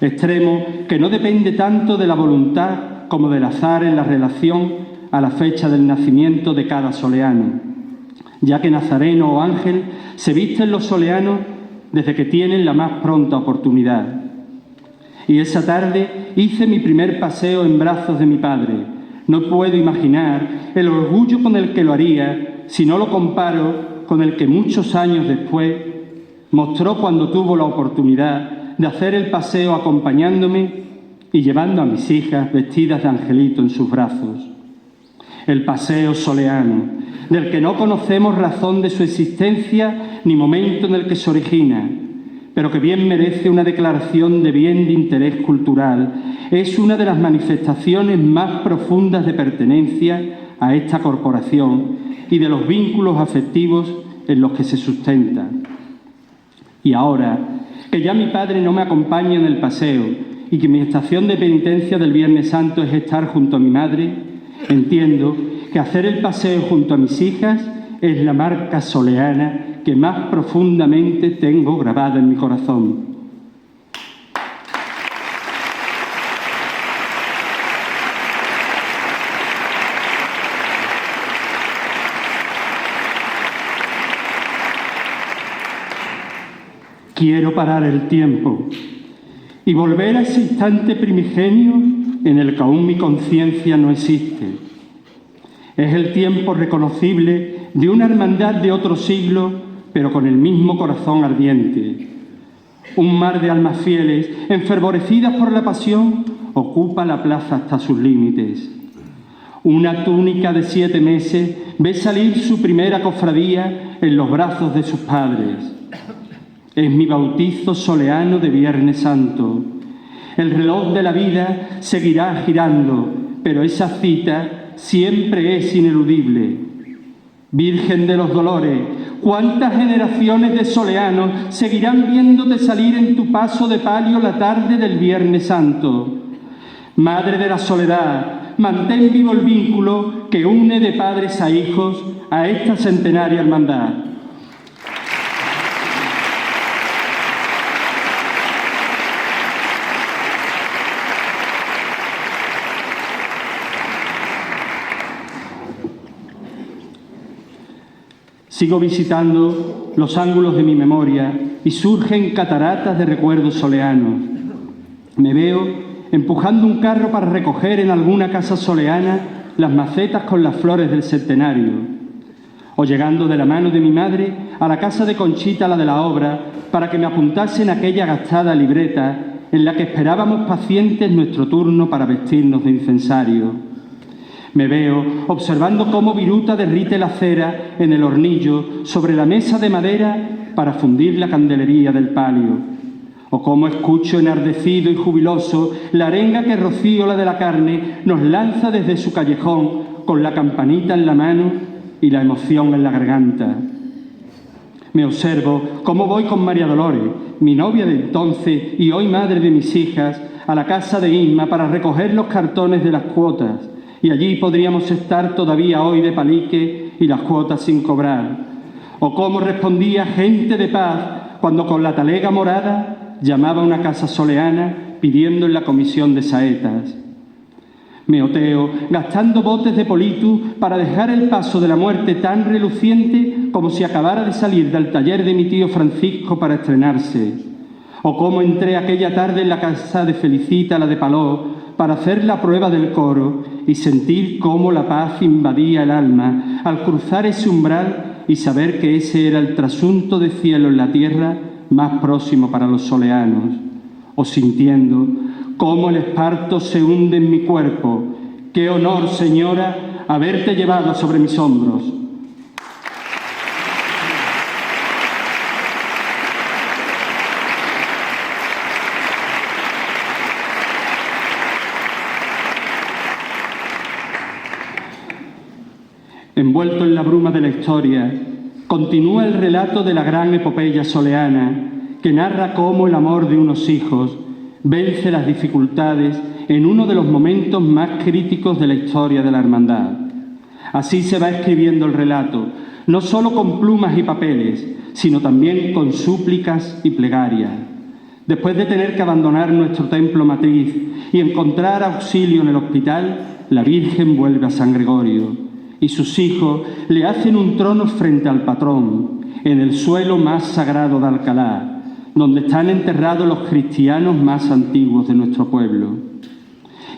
Extremo que no depende tanto de la voluntad como del azar en la relación a la fecha del nacimiento de cada soleano, ya que nazareno o ángel se visten los soleanos desde que tienen la más pronta oportunidad. Y esa tarde hice mi primer paseo en brazos de mi padre. No puedo imaginar el orgullo con el que lo haría si no lo comparo con el que muchos años después mostró cuando tuvo la oportunidad de hacer el paseo acompañándome y llevando a mis hijas vestidas de angelito en sus brazos. El paseo soleano, del que no conocemos razón de su existencia ni momento en el que se origina, pero que bien merece una declaración de bien de interés cultural. Es una de las manifestaciones más profundas de pertenencia a esta corporación y de los vínculos afectivos en los que se sustenta. Y ahora, que ya mi padre no me acompaña en el paseo y que mi estación de penitencia del Viernes Santo es estar junto a mi madre, entiendo que hacer el paseo junto a mis hijas es la marca soleana que más profundamente tengo grabada en mi corazón. Quiero parar el tiempo y volver a ese instante primigenio en el que aún mi conciencia no existe. Es el tiempo reconocible de una hermandad de otro siglo, pero con el mismo corazón ardiente. Un mar de almas fieles, enfervorecidas por la pasión, ocupa la plaza hasta sus límites. Una túnica de 7 meses ve salir su primera cofradía en los brazos de sus padres. Es mi bautizo soleano de Viernes Santo. El reloj de la vida seguirá girando, pero esa cita siempre es ineludible. Virgen de los Dolores, ¿cuántas generaciones de soleanos seguirán viéndote salir en tu paso de palio la tarde del Viernes Santo? Madre de la Soledad, mantén vivo el vínculo que une de padres a hijos a esta centenaria hermandad. Sigo visitando los ángulos de mi memoria y surgen cataratas de recuerdos soleanos. Me veo empujando un carro para recoger en alguna casa soleana las macetas con las flores del centenario, o llegando de la mano de mi madre a la casa de Conchita, la de la obra, para que me apuntase en aquella gastada libreta en la que esperábamos pacientes nuestro turno para vestirnos de incensario. Me veo observando cómo Viruta derrite la cera en el hornillo sobre la mesa de madera para fundir la candelería del palio, o cómo escucho enardecido y jubiloso la arenga que Rocío, la de la carne, nos lanza desde su callejón con la campanita en la mano y la emoción en la garganta. Me observo cómo voy con María Dolores, mi novia de entonces y hoy madre de mis hijas, a la casa de Isma para recoger los cartones de las cuotas. Y allí podríamos estar todavía hoy de palique y las cuotas sin cobrar. O cómo respondía gente de paz cuando con la talega morada llamaba a una casa soleana pidiendo en la comisión de saetas. Me oteo gastando botes de politu para dejar el paso de la muerte tan reluciente como si acabara de salir del taller de mi tío Francisco para estrenarse. O cómo entré aquella tarde en la casa de Felicita, la de Paló, para hacer la prueba del coro y sentir cómo la paz invadía el alma al cruzar ese umbral y saber que ese era el trasunto de cielo en la tierra más próximo para los soleanos, o sintiendo cómo el esparto se hunde en mi cuerpo. ¡Qué honor, señora, haberte llevado sobre mis hombros! envuelto en la bruma de la historia, continúa el relato de la gran epopeya soleana que narra cómo el amor de unos hijos vence las dificultades en uno de los momentos más críticos de la historia de la hermandad. Así se va escribiendo el relato, no solo con plumas y papeles, sino también con súplicas y plegarias. Después de tener que abandonar nuestro templo matriz y encontrar auxilio en el hospital, la Virgen vuelve a San Gregorio y sus hijos le hacen un trono frente al patrón, en el suelo más sagrado de Alcalá, donde están enterrados los cristianos más antiguos de nuestro pueblo.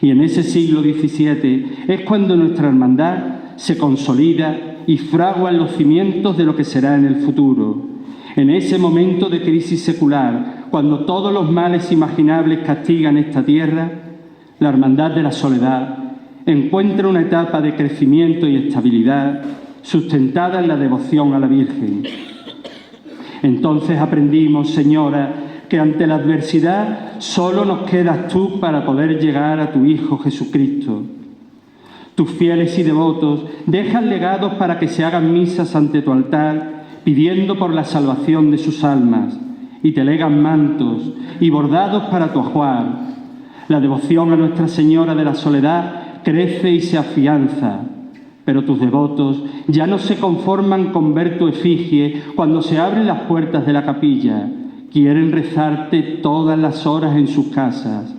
Y en ese siglo XVII es cuando nuestra hermandad se consolida y fragua los cimientos de lo que será en el futuro. En ese momento de crisis secular, cuando todos los males imaginables castigan esta tierra, la Hermandad de la Soledad encuentra una etapa de crecimiento y estabilidad sustentada en la devoción a la Virgen. Entonces aprendimos, Señora, que ante la adversidad solo nos quedas tú para poder llegar a tu Hijo Jesucristo. Tus fieles y devotos dejan legados para que se hagan misas ante tu altar, pidiendo por la salvación de sus almas, y te legan mantos y bordados para tu ajuar. La devoción a Nuestra Señora de la Soledad crece y se afianza, pero tus devotos ya no se conforman con ver tu efigie cuando se abren las puertas de la capilla. Quieren rezarte todas las horas en sus casas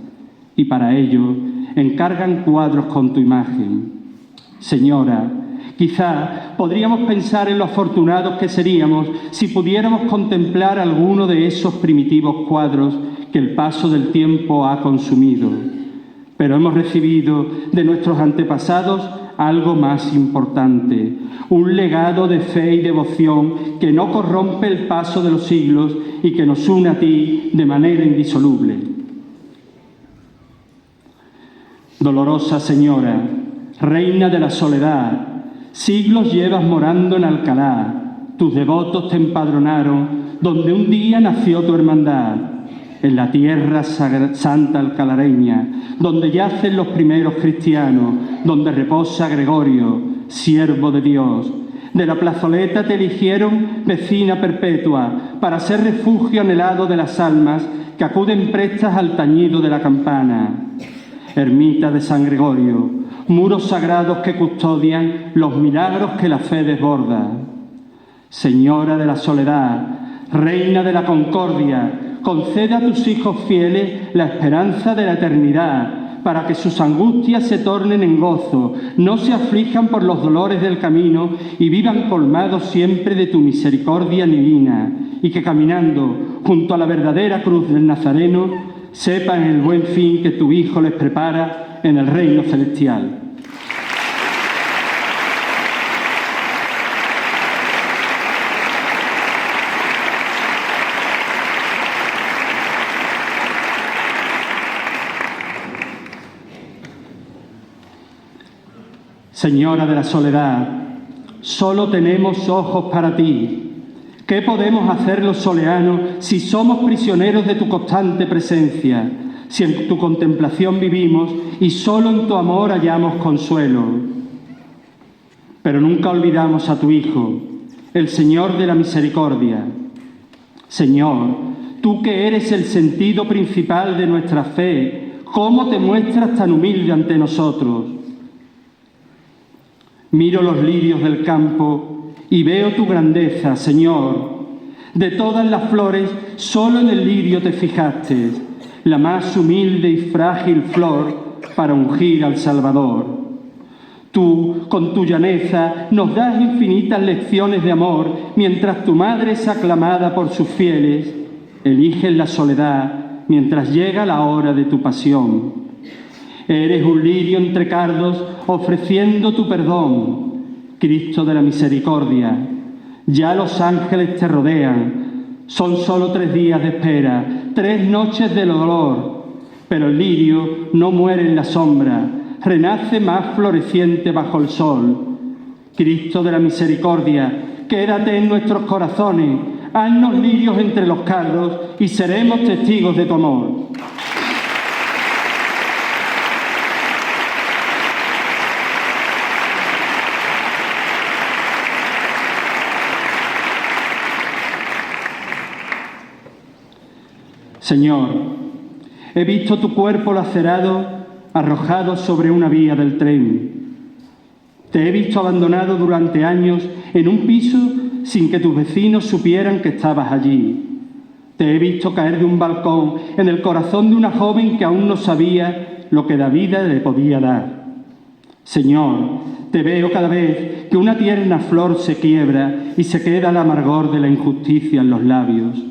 y para ello encargan cuadros con tu imagen. Señora, quizá podríamos pensar en lo afortunados que seríamos si pudiéramos contemplar alguno de esos primitivos cuadros que el paso del tiempo ha consumido. Pero hemos recibido de nuestros antepasados algo más importante, un legado de fe y devoción que no corrompe el paso de los siglos y que nos une a ti de manera indisoluble. Dolorosa Señora, Reina de la Soledad, siglos llevas morando en Alcalá, tus devotos te empadronaron donde un día nació tu hermandad, en la tierra santa alcalareña, donde yacen los primeros cristianos, donde reposa Gregorio, siervo de Dios. De la plazoleta te eligieron vecina perpetua para ser refugio anhelado de las almas que acuden prestas al tañido de la campana. Ermita de San Gregorio, muros sagrados que custodian los milagros que la fe desborda. Señora de la Soledad, Reina de la Concordia, concede a tus hijos fieles la esperanza de la eternidad, para que sus angustias se tornen en gozo, no se aflijan por los dolores del camino y vivan colmados siempre de tu misericordia divina, y que caminando junto a la verdadera cruz del Nazareno, sepan el buen fin que tu Hijo les prepara en el reino celestial. Señora de la Soledad, solo tenemos ojos para ti. ¿Qué podemos hacer los soleanos si somos prisioneros de tu constante presencia, si en tu contemplación vivimos y solo en tu amor hallamos consuelo? Pero nunca olvidamos a tu Hijo, el Señor de la Misericordia. Señor, tú que eres el sentido principal de nuestra fe, ¿cómo te muestras tan humilde ante nosotros? Miro los lirios del campo y veo tu grandeza, Señor. De todas las flores, solo en el lirio te fijaste, la más humilde y frágil flor para ungir al Salvador. Tú, con tu llaneza, nos das infinitas lecciones de amor, mientras tu madre es aclamada por sus fieles, eliges la soledad mientras llega la hora de tu pasión. Eres un lirio entre cardos, ofreciendo tu perdón, Cristo de la Misericordia. Ya los ángeles te rodean. Son solo 3 días de espera, 3 noches de dolor. Pero el lirio no muere en la sombra, renace más floreciente bajo el sol. Cristo de la Misericordia, quédate en nuestros corazones, haznos lirios entre los cardos y seremos testigos de tu amor. Señor, he visto tu cuerpo lacerado, arrojado sobre una vía del tren. Te he visto abandonado durante años en un piso sin que tus vecinos supieran que estabas allí. Te he visto caer de un balcón en el corazón de una joven que aún no sabía lo que la vida le podía dar. Señor, te veo cada vez que una tierna flor se quiebra y se queda el amargor de la injusticia en los labios.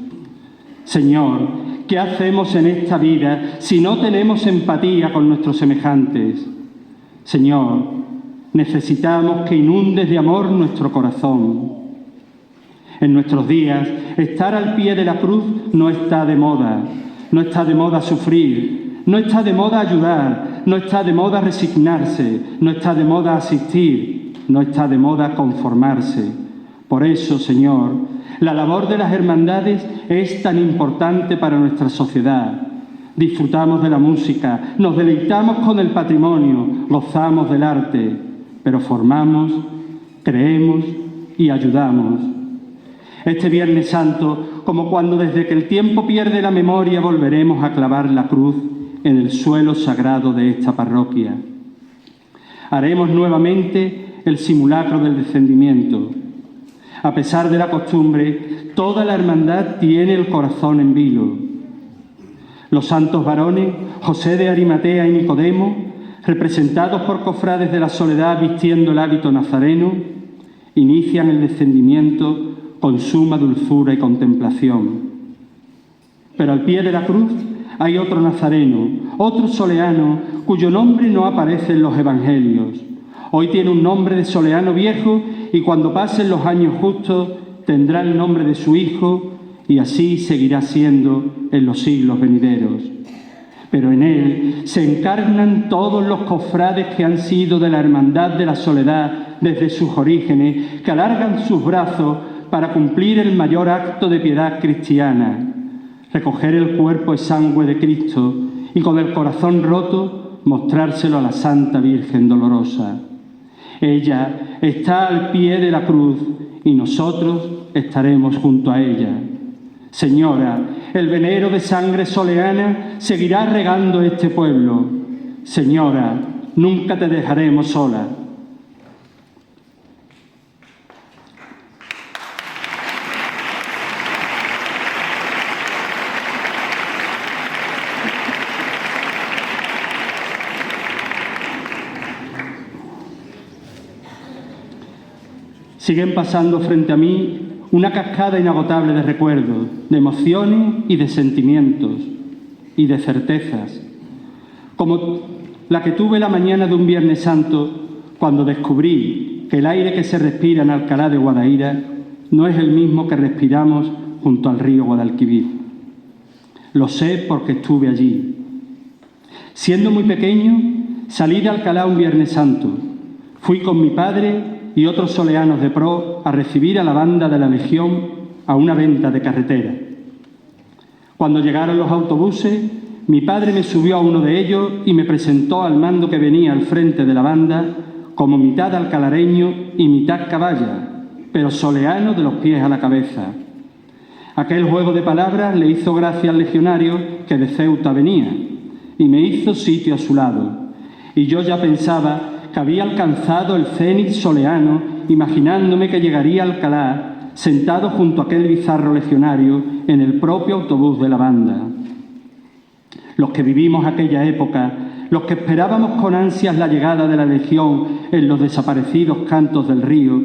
Señor, ¿qué hacemos en esta vida si no tenemos empatía con nuestros semejantes? Señor, necesitamos que inundes de amor nuestro corazón. En nuestros días, estar al pie de la cruz no está de moda. No está de moda sufrir, no está de moda ayudar, no está de moda resignarse, no está de moda asistir, no está de moda conformarse. Por eso, Señor, la labor de las hermandades es tan importante para nuestra sociedad. Disfrutamos de la música, nos deleitamos con el patrimonio, gozamos del arte, pero formamos, creemos y ayudamos. Este Viernes Santo, como cuando desde que el tiempo pierde la memoria volveremos a clavar la cruz en el suelo sagrado de esta parroquia. Haremos nuevamente el simulacro del descendimiento. A pesar de la costumbre, toda la hermandad tiene el corazón en vilo. Los santos varones, José de Arimatea y Nicodemo, representados por cofrades de la Soledad vistiendo el hábito nazareno, inician el descendimiento con suma dulzura y contemplación. Pero al pie de la cruz hay otro nazareno, otro soleano, cuyo nombre no aparece en los evangelios. Hoy tiene un nombre de soleano viejo y cuando pasen los años justos tendrá el nombre de su hijo y así seguirá siendo en los siglos venideros. Pero en él se encarnan todos los cofrades que han sido de la Hermandad de la Soledad desde sus orígenes, que alargan sus brazos para cumplir el mayor acto de piedad cristiana, recoger el cuerpo y sangre de Cristo y con el corazón roto mostrárselo a la Santa Virgen Dolorosa. Ella está al pie de la cruz y nosotros estaremos junto a ella. Señora, el venero de sangre soleana seguirá regando este pueblo. Señora, nunca te dejaremos sola. Siguen pasando frente a mí una cascada inagotable de recuerdos, de emociones y de sentimientos y de certezas, como la que tuve la mañana de un Viernes Santo cuando descubrí que el aire que se respira en Alcalá de Guadaira no es el mismo que respiramos junto al río Guadalquivir. Lo sé porque estuve allí. Siendo muy pequeño, salí de Alcalá un Viernes Santo. Fui con mi padre y otros soleanos de pro a recibir a la banda de la Legión a una venta de carretera. Cuando llegaron los autobuses, mi padre me subió a uno de ellos y me presentó al mando que venía al frente de la banda como mitad alcalareño y mitad caballa, pero soleano de los pies a la cabeza. Aquel juego de palabras le hizo gracia al legionario que de Ceuta venía y me hizo sitio a su lado. Y yo ya pensaba que había alcanzado el cénit soleano, imaginándome que llegaría a Alcalá sentado junto a aquel bizarro legionario en el propio autobús de la banda. Los que vivimos aquella época, los que esperábamos con ansias la llegada de la Legión en los desaparecidos cantos del río,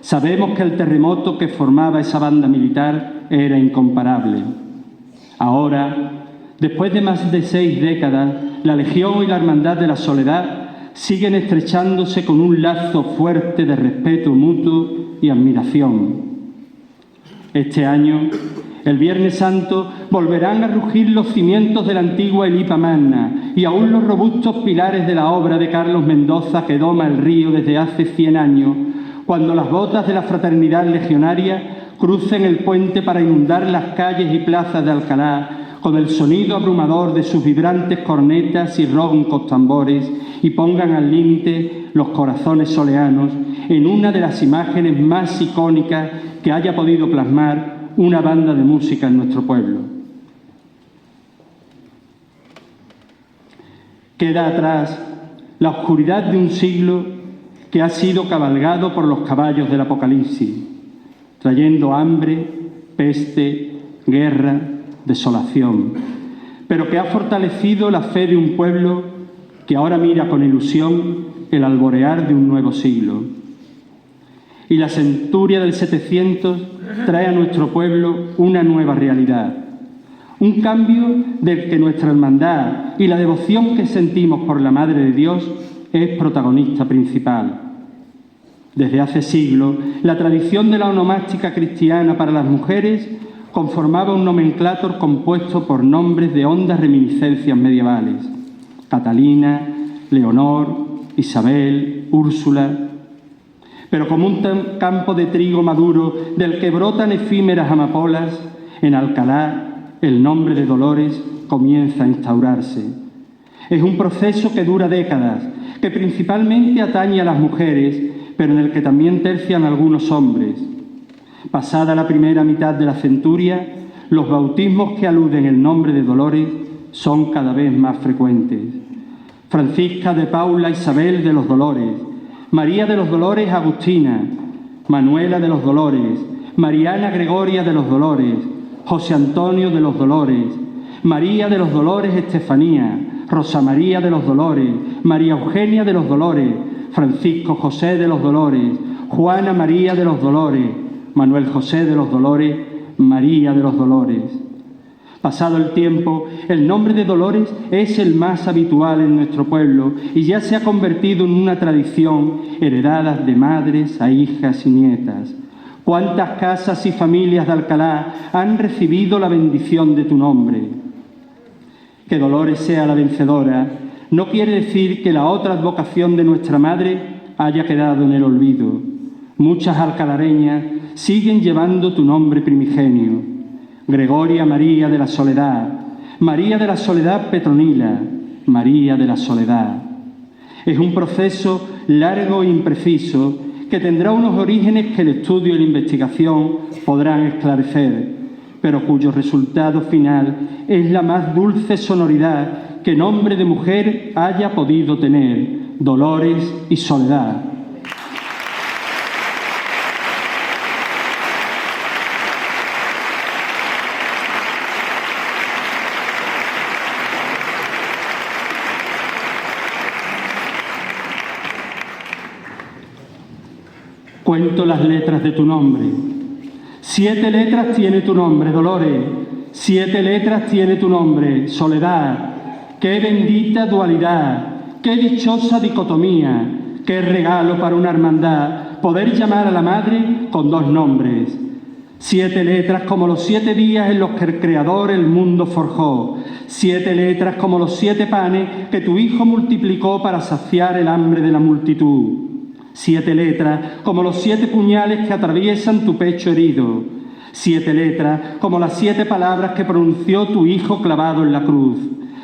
sabemos que el terremoto que formaba esa banda militar era incomparable. Ahora, después de más de 6 décadas, la Legión y la Hermandad de la Soledad siguen estrechándose con un lazo fuerte de respeto mutuo y admiración. Este año, el Viernes Santo, volverán a rugir los cimientos de la antigua Elipa Magna y aún los robustos pilares de la obra de Carlos Mendoza que doma el río desde hace 100 años, cuando las botas de la fraternidad legionaria crucen el puente para inundar las calles y plazas de Alcalá con el sonido abrumador de sus vibrantes cornetas y roncos tambores y pongan al límite los corazones soleanos en una de las imágenes más icónicas que haya podido plasmar una banda de música en nuestro pueblo. Queda atrás la oscuridad de un siglo que ha sido cabalgado por los caballos del Apocalipsis, trayendo hambre, peste, guerra, desolación, pero que ha fortalecido la fe de un pueblo que ahora mira con ilusión el alborear de un nuevo siglo. Y la centuria del 700 trae a nuestro pueblo una nueva realidad, un cambio del que nuestra hermandad y la devoción que sentimos por la Madre de Dios es protagonista principal. Desde hace siglos, la tradición de la onomástica cristiana para las mujeres conformaba un nomenclátor compuesto por nombres de hondas reminiscencias medievales: Catalina, Leonor, Isabel, Úrsula. Pero como un campo de trigo maduro del que brotan efímeras amapolas, en Alcalá el nombre de Dolores comienza a instaurarse. Es un proceso que dura décadas, que principalmente atañe a las mujeres, pero en el que también tercian algunos hombres. Pasada la primera mitad de la centuria, los bautismos que aluden el nombre de Dolores son cada vez más frecuentes. Francisca de Paula Isabel de los Dolores, María de los Dolores Agustina, Manuela de los Dolores, Mariana Gregoria de los Dolores, José Antonio de los Dolores, María de los Dolores Estefanía, Rosa María de los Dolores, María Eugenia de los Dolores, Francisco José de los Dolores, Juana María de los Dolores, Manuel José de los Dolores, María de los Dolores. Pasado el tiempo, el nombre de Dolores es el más habitual en nuestro pueblo y ya se ha convertido en una tradición heredada de madres a hijas y nietas. ¿Cuántas casas y familias de Alcalá han recibido la bendición de tu nombre? Que Dolores sea la vencedora no quiere decir que la otra advocación de nuestra Madre haya quedado en el olvido. Muchas alcalareñas siguen llevando tu nombre primigenio: Gregoria María de la Soledad, María de la Soledad Petronila, María de la Soledad. Es un proceso largo e impreciso que tendrá unos orígenes que el estudio y la investigación podrán esclarecer, pero cuyo resultado final es la más dulce sonoridad que nombre de mujer haya podido tener: Dolores y Soledad. Cuento las letras de tu nombre. 7 letras tiene tu nombre, Dolores. 7 letras tiene tu nombre, Soledad. ¡Qué bendita dualidad! ¡Qué dichosa dicotomía! ¡Qué regalo para una hermandad poder llamar a la Madre con 2 nombres! 7 letras como los 7 días en los que el Creador el mundo forjó. 7 letras como los 7 panes que tu Hijo multiplicó para saciar el hambre de la multitud. 7 letras como los 7 puñales que atraviesan tu pecho herido. 7 letras como las 7 palabras que pronunció tu Hijo clavado en la cruz.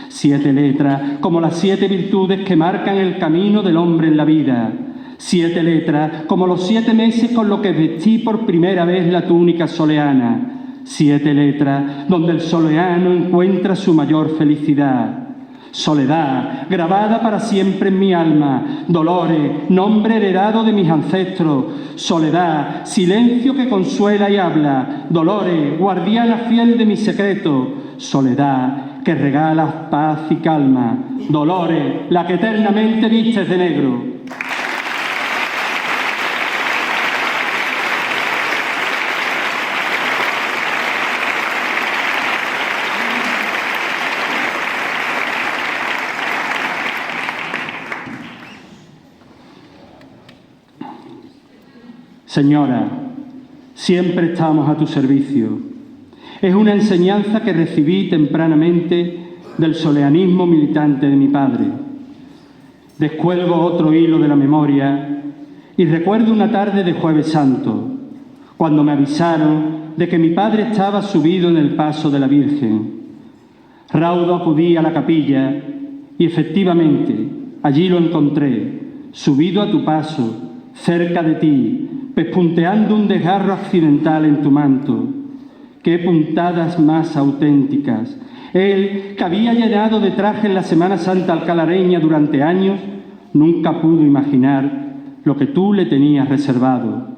7 letras como las 7 virtudes que marcan el camino del hombre en la vida. 7 letras como los 7 meses con los que vestí por primera vez la túnica soleana. 7 letras donde el soleano encuentra su mayor felicidad. Soledad, grabada para siempre en mi alma. Dolores, nombre heredado de mis ancestros. Soledad, silencio que consuela y habla. Dolores, guardiana fiel de mis secretos. Soledad, que regala paz y calma. Dolores, la que eternamente vistes de negro. Señora, siempre estamos a tu servicio. Es una enseñanza que recibí tempranamente del soleanismo militante de mi padre. Descuelgo otro hilo de la memoria y recuerdo una tarde de Jueves Santo, cuando me avisaron de que mi padre estaba subido en el paso de la Virgen. Raudo acudí a la capilla y efectivamente allí lo encontré, subido a tu paso, cerca de ti, pespunteando un desgarro accidental en tu manto. ¡Qué puntadas más auténticas! Él, que había llenado de trajes la Semana Santa alcalareña durante años, nunca pudo imaginar lo que tú le tenías reservado.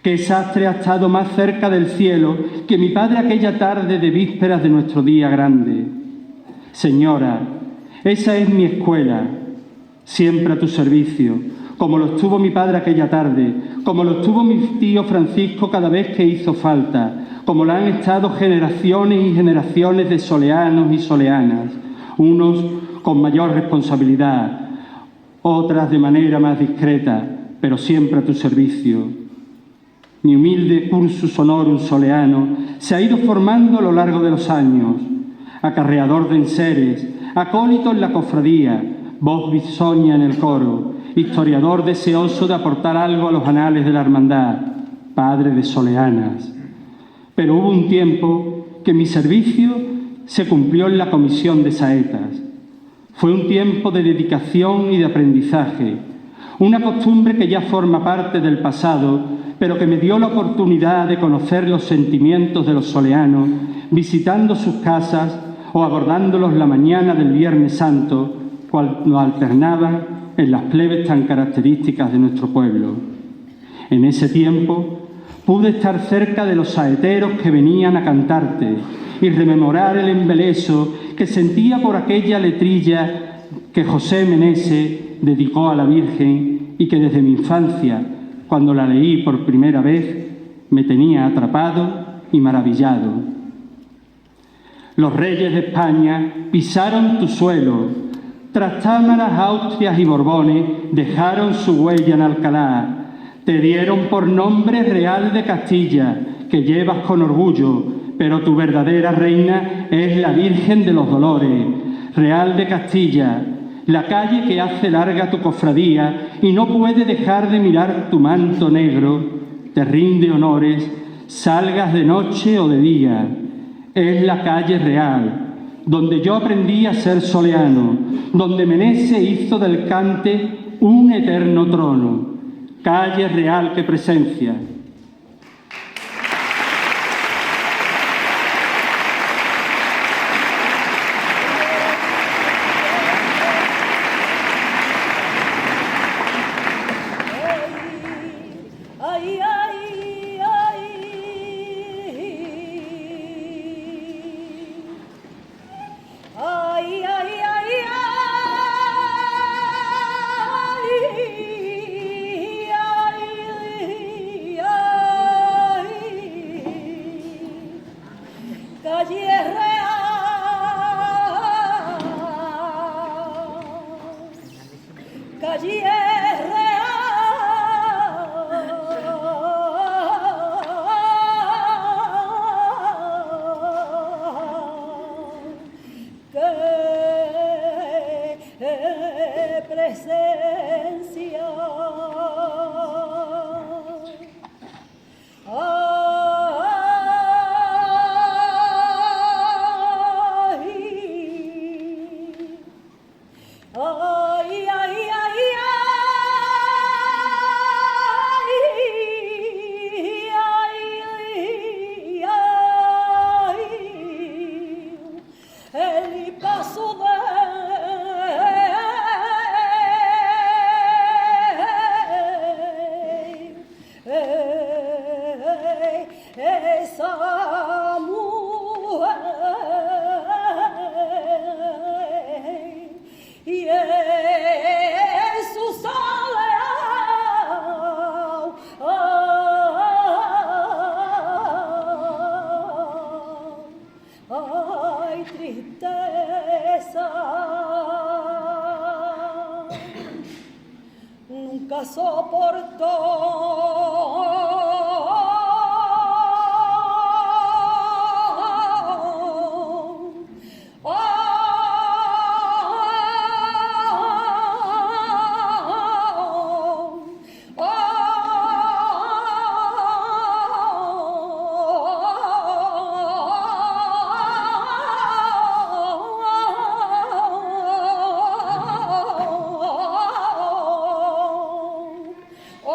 Qué sastre ha estado más cerca del cielo que mi padre aquella tarde de vísperas de nuestro día grande. Señora, esa es mi escuela, siempre a tu servicio, como lo estuvo mi padre aquella tarde, como lo estuvo mi tío Francisco cada vez que hizo falta, como lo han estado generaciones y generaciones de soleanos y soleanas, unos con mayor responsabilidad, otras de manera más discreta, pero siempre a tu servicio. Mi humilde cursus honorum soleano se ha ido formando a lo largo de los años, acarreador de enseres, acólito en la cofradía, voz bisoña en el coro, historiador deseoso de aportar algo a los anales de la hermandad, padre de soleanas. Pero hubo un tiempo que mi servicio se cumplió en la comisión de saetas. Fue un tiempo de dedicación y de aprendizaje, una costumbre que ya forma parte del pasado, pero que me dio la oportunidad de conocer los sentimientos de los soleanos, visitando sus casas o abordándolos la mañana del Viernes Santo, cuando alternaban en las plebes tan características de nuestro pueblo. En ese tiempo pude estar cerca de los saeteros que venían a cantarte y rememorar el embeleso que sentía por aquella letrilla que José Menese dedicó a la Virgen y que desde mi infancia, cuando la leí por primera vez, me tenía atrapado y maravillado. Los reyes de España pisaron tu suelo, Trastámaras, Austrias y Borbones dejaron su huella en Alcalá, te dieron por nombre Real de Castilla, que llevas con orgullo, pero tu verdadera reina es la Virgen de los Dolores, Real de Castilla, la calle que hace larga tu cofradía y no puede dejar de mirar tu manto negro, te rinde honores, salgas de noche o de día. Es la calle real, donde yo aprendí a ser soleano, donde Menese hizo del cante un eterno trono. Calle real que presencia.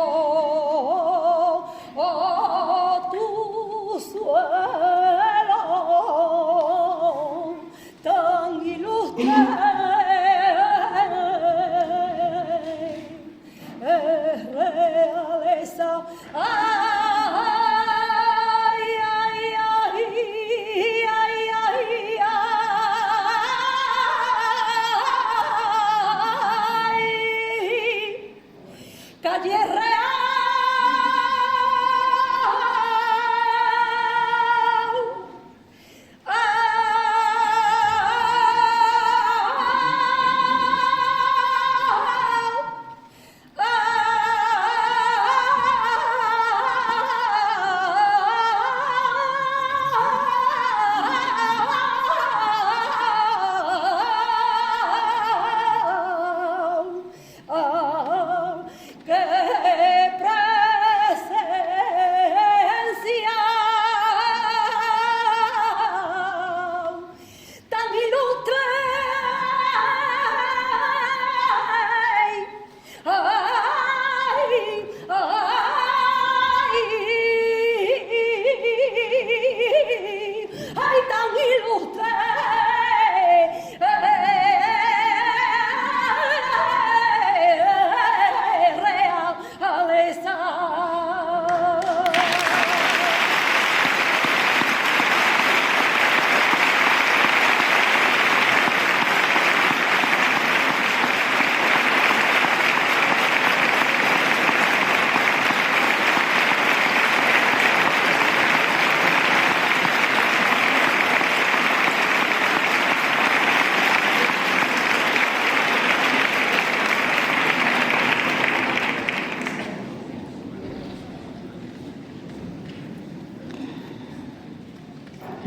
Oh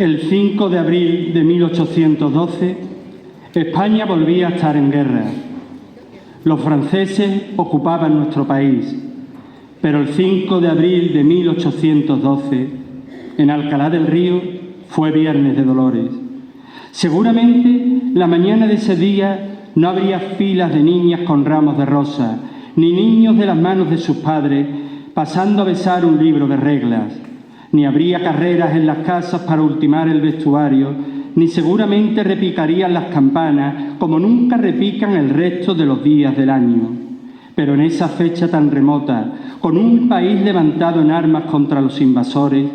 el 5 de abril de 1812, España volvía a estar en guerra. Los franceses ocupaban nuestro país, pero el 5 de abril de 1812, en Alcalá del Río, fue Viernes de Dolores. Seguramente la mañana de ese día no habría filas de niñas con ramos de rosa, ni niños de las manos de sus padres pasando a besar un libro de reglas, ni habría carreras en las casas para ultimar el vestuario, ni seguramente repicarían las campanas como nunca repican el resto de los días del año. Pero en esa fecha tan remota, con un país levantado en armas contra los invasores,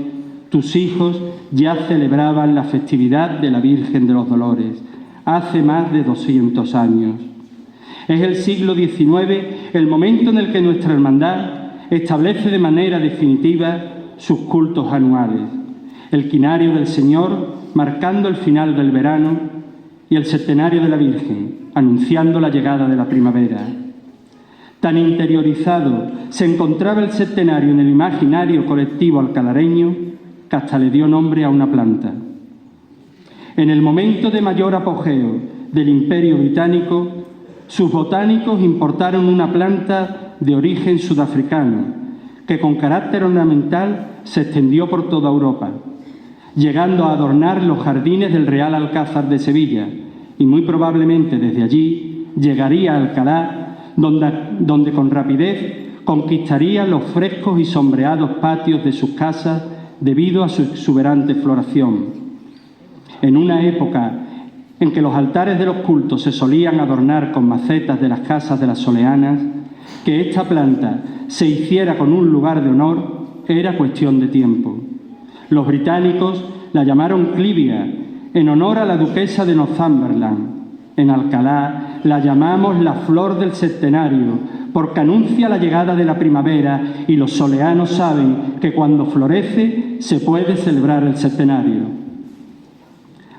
tus hijos ya celebraban la festividad de la Virgen de los Dolores, hace más de 200 años. Es el siglo XIX el momento en el que nuestra hermandad establece de manera definitiva sus cultos anuales. El quinario del Señor, marcando el final del verano, y el septenario de la Virgen, anunciando la llegada de la primavera. Tan interiorizado se encontraba el septenario en el imaginario colectivo alcalareño que hasta le dio nombre a una planta. En el momento de mayor apogeo del Imperio Británico, sus botánicos importaron una planta de origen sudafricano que con carácter ornamental se extendió por toda Europa, llegando a adornar los jardines del Real Alcázar de Sevilla, y muy probablemente desde allí llegaría a Alcalá, donde con rapidez conquistaría los frescos y sombreados patios de sus casas debido a su exuberante floración. En una época en que los altares de los cultos se solían adornar con macetas de las casas de las soleanas, que esta planta se hiciera con un lugar de honor era cuestión de tiempo. Los británicos la llamaron Clivia, en honor a la duquesa de Northumberland. En Alcalá la llamamos la flor del septenario, porque anuncia la llegada de la primavera y los soleanos saben que cuando florece se puede celebrar el septenario.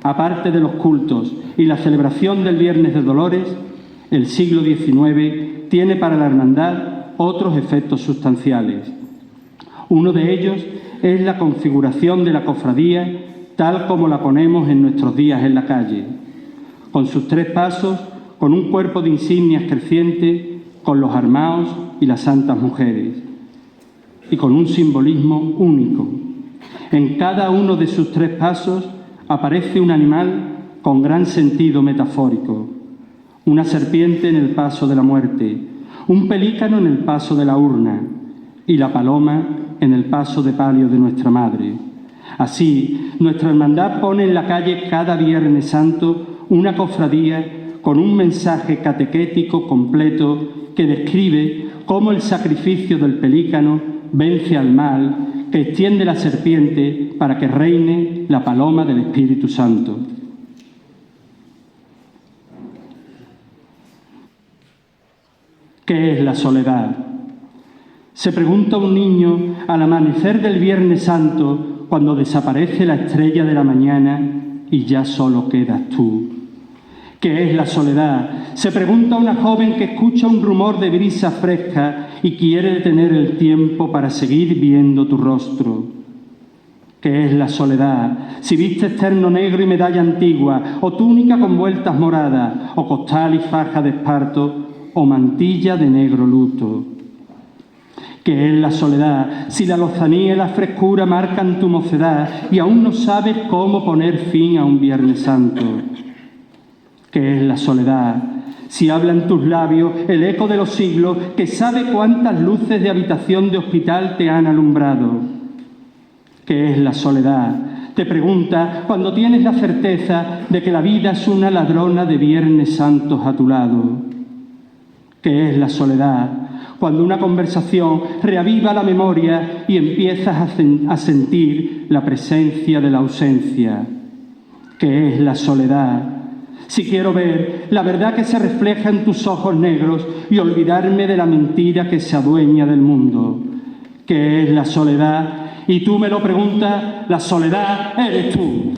Aparte de los cultos y la celebración del Viernes de Dolores, el siglo XIX tiene para la hermandad otros efectos sustanciales. Uno de ellos es la configuración de la cofradía tal como la ponemos en nuestros días en la calle, con sus 3 pasos, con un cuerpo de insignias creciente, con los armaos y las santas mujeres, y con un simbolismo único. En cada uno de sus 3 pasos aparece un animal con gran sentido metafórico: una serpiente en el paso de la muerte, un pelícano en el paso de la urna y la paloma en el paso de palio de nuestra Madre. Así, nuestra hermandad pone en la calle cada Viernes Santo una cofradía con un mensaje catequético completo que describe cómo el sacrificio del pelícano vence al mal, que extiende la serpiente para que reine la paloma del Espíritu Santo. ¿Qué es la soledad? Se pregunta un niño al amanecer del Viernes Santo, cuando desaparece la estrella de la mañana y ya solo quedas tú. ¿Qué es la soledad? Se pregunta una joven que escucha un rumor de brisa fresca y quiere detener el tiempo para seguir viendo tu rostro. ¿Qué es la soledad? Si vistes terno negro y medalla antigua, o túnica con vueltas moradas, o costal y faja de esparto, o mantilla de negro luto. ¿Qué es la soledad? Si la lozanía y la frescura marcan tu mocedad y aún no sabes cómo poner fin a un Viernes Santo. ¿Qué es la soledad? Si habla en tus labios el eco de los siglos que sabe cuántas luces de habitación de hospital te han alumbrado. ¿Qué es la soledad? Te pregunta cuando tienes la certeza de que la vida es una ladrona de Viernes Santos a tu lado. ¿Qué es la soledad? Cuando una conversación reaviva la memoria y empiezas a sentir la presencia de la ausencia. ¿Qué es la soledad? Si quiero ver la verdad que se refleja en tus ojos negros y olvidarme de la mentira que se adueña del mundo. ¿Qué es la soledad? Y tú me lo preguntas, la soledad eres tú.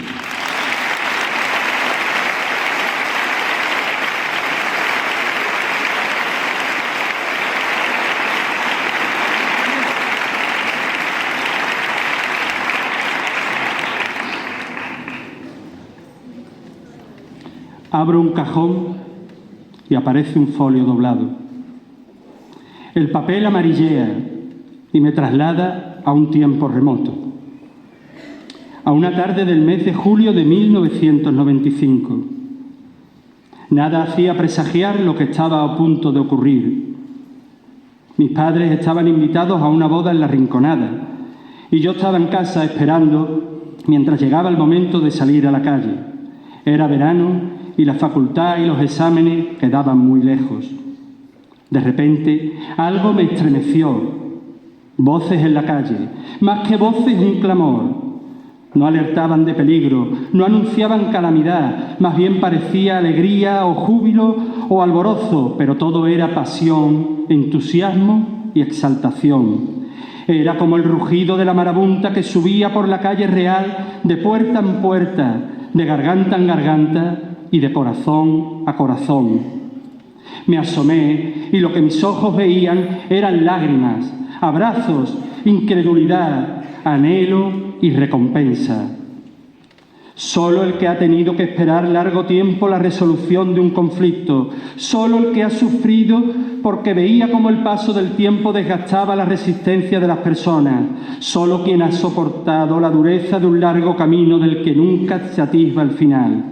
Abro un cajón y aparece un folio doblado. El papel amarillea y me traslada a un tiempo remoto, a una tarde del mes de julio de 1995. Nada hacía presagiar lo que estaba a punto de ocurrir. Mis padres estaban invitados a una boda en La Rinconada y yo estaba en casa esperando mientras llegaba el momento de salir a la calle. Era verano y la facultad y los exámenes quedaban muy lejos. De repente, algo me estremeció. Voces en la calle, más que voces, un clamor. No alertaban de peligro, no anunciaban calamidad, más bien parecía alegría o júbilo o alborozo, pero todo era pasión, entusiasmo y exaltación. Era como el rugido de la marabunta que subía por la calle real de puerta en puerta, de garganta en garganta y de corazón a corazón. Me asomé y lo que mis ojos veían eran lágrimas, abrazos, incredulidad, anhelo y recompensa. Solo el que ha tenido que esperar largo tiempo la resolución de un conflicto, solo el que ha sufrido porque veía cómo el paso del tiempo desgastaba la resistencia de las personas, solo quien ha soportado la dureza de un largo camino del que nunca se atisba el final.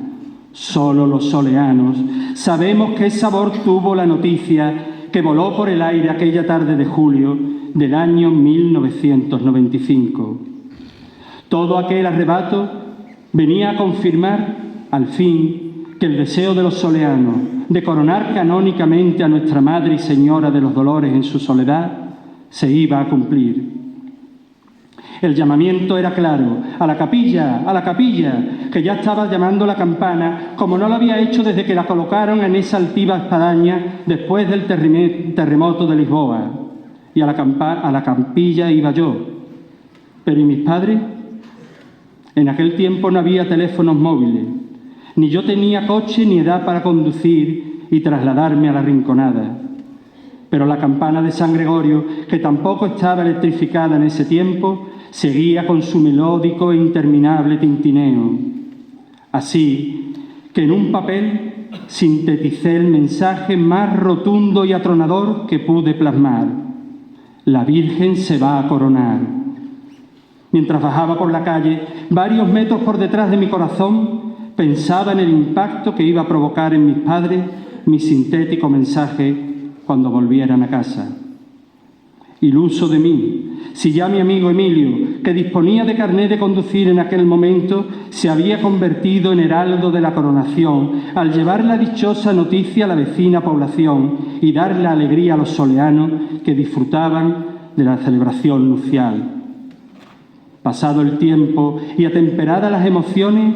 Solo los soleanos sabemos qué sabor tuvo la noticia que voló por el aire aquella tarde de julio del año 1995. Todo aquel arrebato venía a confirmar, al fin, que el deseo de los soleanos de coronar canónicamente a nuestra Madre y Señora de los Dolores en su soledad se iba a cumplir. El llamamiento era claro: a la capilla, que ya estaba llamando la campana, como no lo había hecho desde que la colocaron en esa altiva espadaña después del terremoto de Lisboa. Y a la capilla iba yo. Pero ¿y mis padres? En aquel tiempo no había teléfonos móviles, ni yo tenía coche ni edad para conducir y trasladarme a La Rinconada. Pero la campana de San Gregorio, que tampoco estaba electrificada en ese tiempo, seguía con su melódico e interminable tintineo. Así que en un papel sinteticé el mensaje más rotundo y atronador que pude plasmar: la Virgen se va a coronar. Mientras bajaba por la calle, varios metros por detrás de mi corazón, pensaba en el impacto que iba a provocar en mis padres mi sintético mensaje cuando volvieran a casa. Iluso de mí, si ya mi amigo Emilio, que disponía de carné de conducir en aquel momento, se había convertido en heraldo de la coronación al llevar la dichosa noticia a la vecina población y dar la alegría a los soleanos que disfrutaban de la celebración nupcial. Pasado el tiempo y atemperadas las emociones,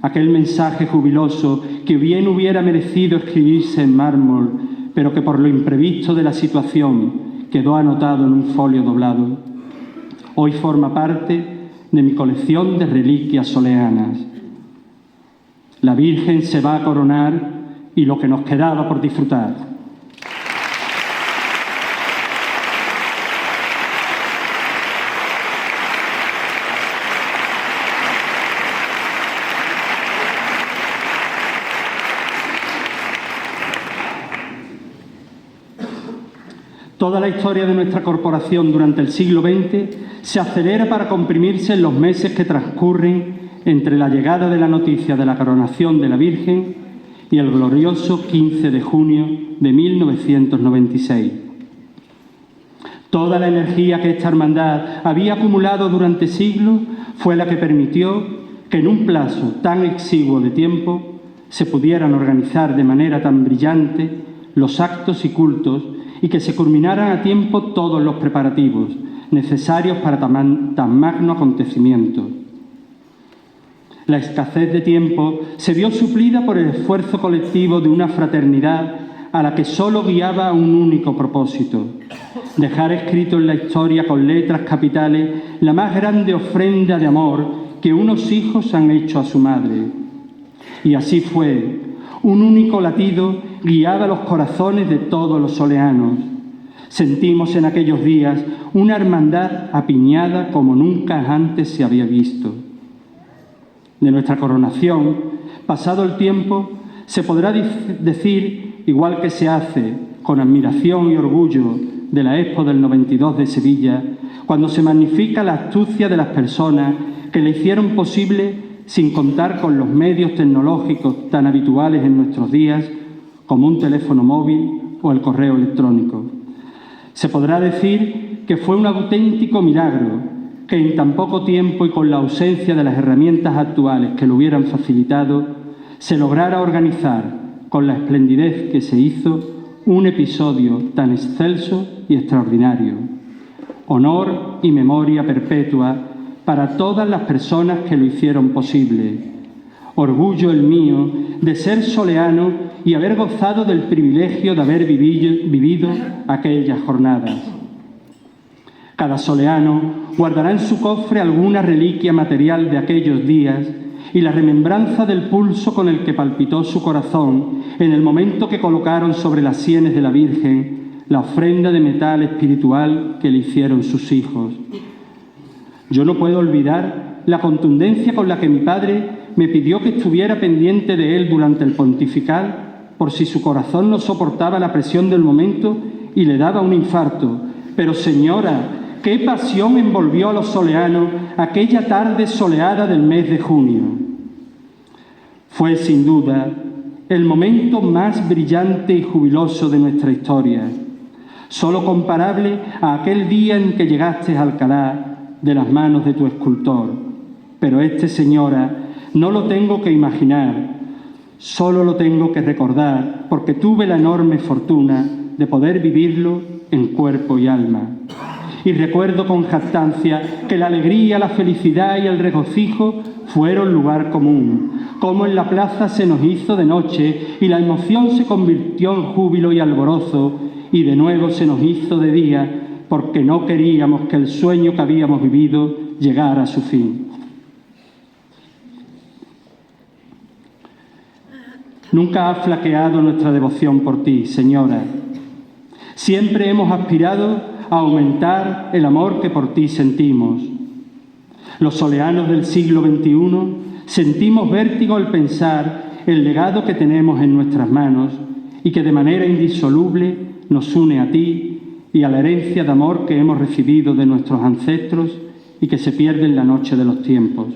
aquel mensaje jubiloso que bien hubiera merecido escribirse en mármol, pero que por lo imprevisto de la situación quedó anotado en un folio doblado, hoy forma parte de mi colección de reliquias soleanas. La Virgen se va a coronar y lo que nos quedaba por disfrutar. Toda la historia de nuestra corporación durante el siglo XX se acelera para comprimirse en los meses que transcurren entre la llegada de la noticia de la coronación de la Virgen y el glorioso 15 de junio de 1996. Toda la energía que esta hermandad había acumulado durante siglos fue la que permitió que en un plazo tan exiguo de tiempo se pudieran organizar de manera tan brillante los actos y cultos y que se culminaran a tiempo todos los preparativos necesarios para tan magno acontecimiento. La escasez de tiempo se vio suplida por el esfuerzo colectivo de una fraternidad a la que solo guiaba un único propósito: dejar escrito en la historia con letras capitales la más grande ofrenda de amor que unos hijos han hecho a su madre. Y así fue. Un único latido guiaba los corazones de todos los soleanos. Sentimos en aquellos días una hermandad apiñada como nunca antes se había visto. De nuestra coronación, pasado el tiempo, se podrá decir, igual que se hace con admiración y orgullo de la Expo del 92 de Sevilla, cuando se magnifica la astucia de las personas que le hicieron posible sin contar con los medios tecnológicos tan habituales en nuestros días, como un teléfono móvil o el correo electrónico. Se podrá decir que fue un auténtico milagro que en tan poco tiempo y con la ausencia de las herramientas actuales que lo hubieran facilitado, se lograra organizar con la esplendidez que se hizo un episodio tan excelso y extraordinario. Honor y memoria perpetua para todas las personas que lo hicieron posible. Orgullo el mío de ser soleano y haber gozado del privilegio de haber vivido aquellas jornadas. Cada soleano guardará en su cofre alguna reliquia material de aquellos días y la remembranza del pulso con el que palpitó su corazón en el momento que colocaron sobre las sienes de la Virgen la ofrenda de metal espiritual que le hicieron sus hijos. Yo no puedo olvidar la contundencia con la que mi padre me pidió que estuviera pendiente de él durante el pontifical, por si su corazón no soportaba la presión del momento y le daba un infarto. Pero, señora, qué pasión envolvió a los soleanos aquella tarde soleada del mes de junio. Fue, sin duda, el momento más brillante y jubiloso de nuestra historia, solo comparable a aquel día en que llegaste a Alcalá de las manos de tu escultor. Pero señora, no lo tengo que imaginar, solo lo tengo que recordar, porque tuve la enorme fortuna de poder vivirlo en cuerpo y alma. Y recuerdo con jactancia que la alegría, la felicidad y el regocijo fueron lugar común, como en la plaza se nos hizo de noche y la emoción se convirtió en júbilo y alborozo, y de nuevo se nos hizo de día, porque no queríamos que el sueño que habíamos vivido llegara a su fin. Nunca ha flaqueado nuestra devoción por ti, señora. Siempre hemos aspirado a aumentar el amor que por ti sentimos. Los soleanos del siglo XXI sentimos vértigo al pensar el legado que tenemos en nuestras manos y que de manera indisoluble nos une a ti y a la herencia de amor que hemos recibido de nuestros ancestros y que se pierde en la noche de los tiempos.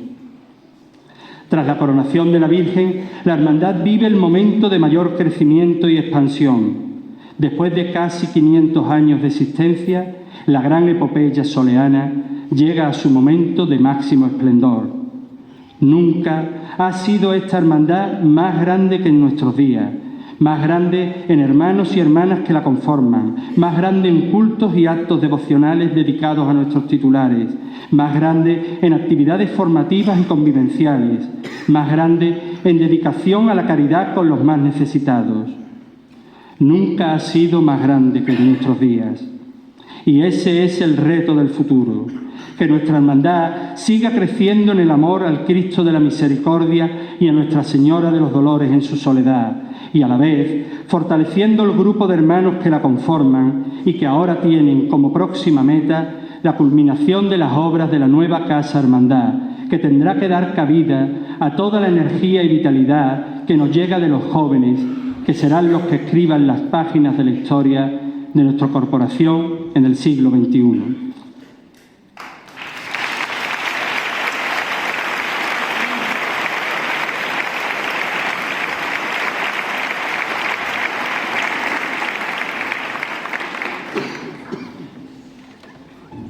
Tras la coronación de la Virgen, la Hermandad vive el momento de mayor crecimiento y expansión. Después de casi 500 años de existencia, la gran epopeya soleana llega a su momento de máximo esplendor. Nunca ha sido esta hermandad más grande que en nuestros días, más grande en hermanos y hermanas que la conforman, más grande en cultos y actos devocionales dedicados a nuestros titulares, más grande en actividades formativas y convivenciales, más grande en dedicación a la caridad con los más necesitados. Nunca ha sido más grande que en nuestros días. Y ese es el reto del futuro, que nuestra hermandad siga creciendo en el amor al Cristo de la Misericordia y a Nuestra Señora de los Dolores en su soledad, y a la vez fortaleciendo el grupo de hermanos que la conforman y que ahora tienen como próxima meta la culminación de las obras de la nueva Casa Hermandad, que tendrá que dar cabida a toda la energía y vitalidad que nos llega de los jóvenes, que serán los que escriban las páginas de la historia de nuestra corporación en el siglo XXI.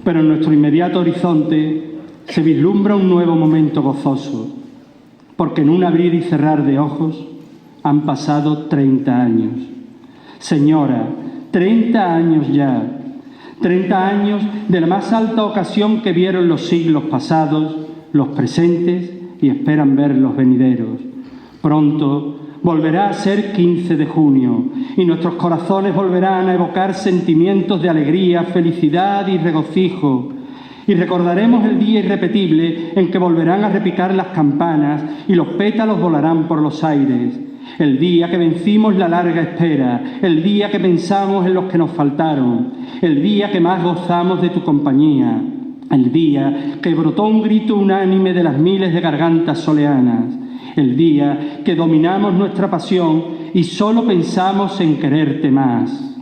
Pero en nuestro inmediato horizonte se vislumbra un nuevo momento gozoso, porque en un abrir y cerrar de ojos han pasado 30 años. Señora, 30 años ya, 30 años de la más alta ocasión que vieron los siglos pasados, los presentes y esperan ver los venideros. Pronto volverá a ser 15 de junio y nuestros corazones volverán a evocar sentimientos de alegría, felicidad y regocijo. Y recordaremos el día irrepetible en que volverán a repicar las campanas y los pétalos volarán por los aires. El día que vencimos la larga espera, el día que pensamos en los que nos faltaron, el día que más gozamos de tu compañía. El día que brotó un grito unánime de las miles de gargantas soleanas. El día que dominamos nuestra pasión y solo pensamos en quererte más.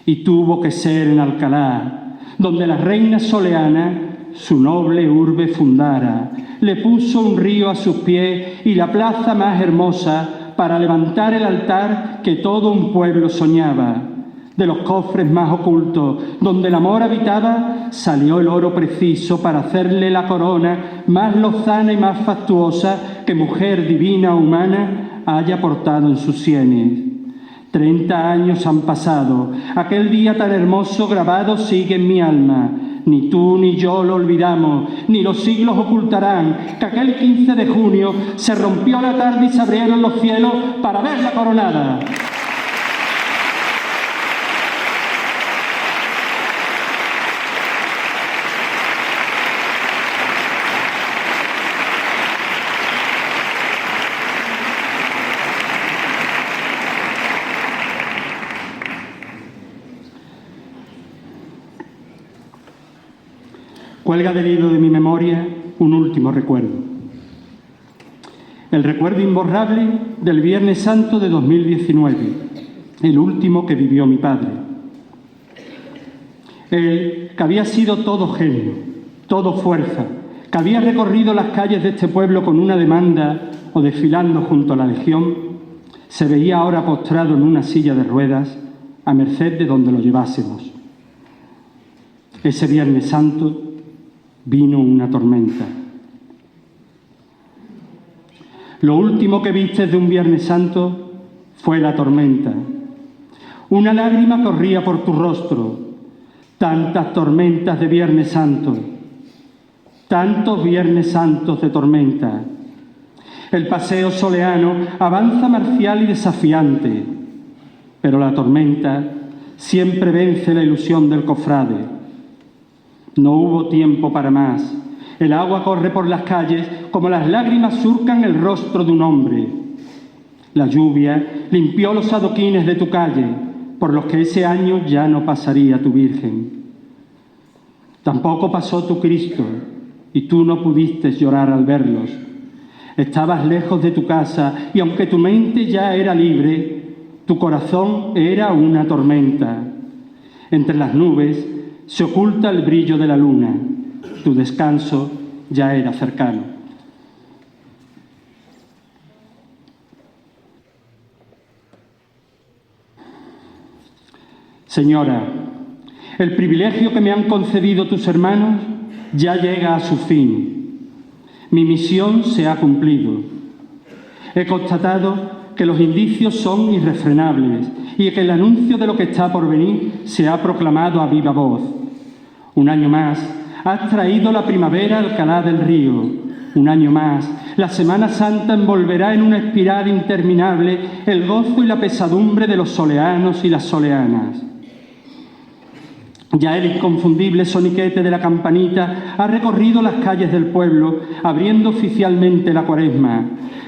Y tuvo que ser en Alcalá, donde la reina soleana su noble urbe fundara, le puso un río a sus pies y la plaza más hermosa para levantar el altar que todo un pueblo soñaba. De los cofres más ocultos, donde el amor habitaba, salió el oro preciso para hacerle la corona más lozana y más fastuosa que mujer divina o humana haya portado en sus sienes. 30 años han pasado, aquel día tan hermoso grabado sigue en mi alma. Ni tú ni yo lo olvidamos, ni los siglos ocultarán que aquel 15 de junio se rompió la tarde y se abrieron los cielos para verla coronada. Cuelga del hilo de mi memoria un último recuerdo. El recuerdo imborrable del Viernes Santo de 2019, el último que vivió mi padre. Él, que había sido todo genio, todo fuerza, que había recorrido las calles de este pueblo con una demanda o desfilando junto a la Legión, se veía ahora postrado en una silla de ruedas a merced de donde lo llevásemos. Ese Viernes Santo vino una tormenta. Lo último que viste de un Viernes Santo fue la tormenta. Una lágrima corría por tu rostro. Tantas tormentas de Viernes Santo. Tantos Viernes Santos de tormenta. El paseo soleano avanza marcial y desafiante, pero la tormenta siempre vence la ilusión del cofrade. No hubo tiempo para más. El agua corre por las calles como las lágrimas surcan el rostro de un hombre. La lluvia limpió los adoquines de tu calle, por los que ese año ya no pasaría tu Virgen. Tampoco pasó tu Cristo, y tú no pudiste llorar al verlos. Estabas lejos de tu casa, y aunque tu mente ya era libre, tu corazón era una tormenta. Entre las nubes se oculta el brillo de la luna. Tu descanso ya era cercano. Señora, el privilegio que me han concedido tus hermanos ya llega a su fin. Mi misión se ha cumplido. He constatado que los indicios son irrefrenables y que el anuncio de lo que está por venir se ha proclamado a viva voz. Un año más has traído la primavera a Alcalá del Río. Un año más la Semana Santa envolverá en una espiral interminable el gozo y la pesadumbre de los soleanos y las soleanas. Ya el inconfundible soniquete de la campanita ha recorrido las calles del pueblo, abriendo oficialmente la Cuaresma.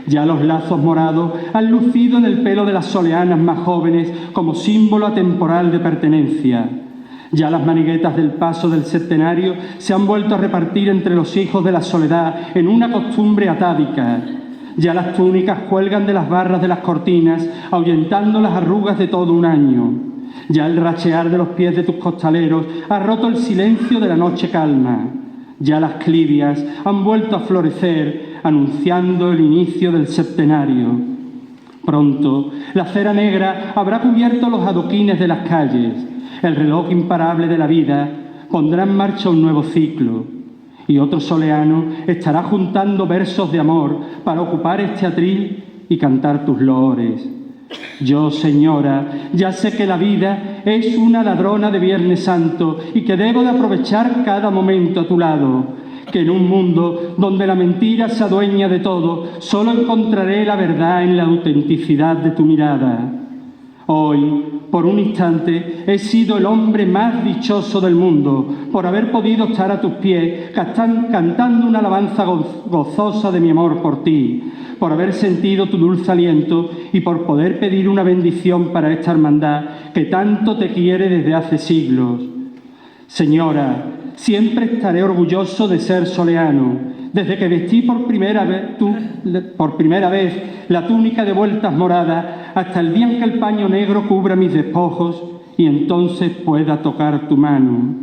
Ya los lazos morados han lucido en el pelo de las soleanas más jóvenes como símbolo atemporal de pertenencia. Ya las maniguetas del paso del septenario se han vuelto a repartir entre los hijos de la soledad en una costumbre atávica. Ya las túnicas cuelgan de las barras de las cortinas, ahuyentando las arrugas de todo un año. Ya el rachear de los pies de tus costaleros ha roto el silencio de la noche calma. Ya las clivias han vuelto a florecer, anunciando el inicio del septenario. Pronto, la cera negra habrá cubierto los adoquines de las calles. El reloj imparable de la vida pondrá en marcha un nuevo ciclo. Y otro soleano estará juntando versos de amor para ocupar este atril y cantar tus loores. Yo, señora, ya sé que la vida es una ladrona de Viernes Santo y que debo de aprovechar cada momento a tu lado, que en un mundo donde la mentira se adueña de todo, solo encontraré la verdad en la autenticidad de tu mirada. Hoy, por un instante, he sido el hombre más dichoso del mundo por haber podido estar a tus pies cantando una alabanza gozosa de mi amor por ti, por haber sentido tu dulce aliento y por poder pedir una bendición para esta hermandad que tanto te quiere desde hace siglos. Señora, Siempre estaré orgulloso de ser soleano. Desde que vestí por primera vez la túnica de vueltas moradas, hasta el día en que el paño negro cubra mis despojos y entonces pueda tocar tu mano.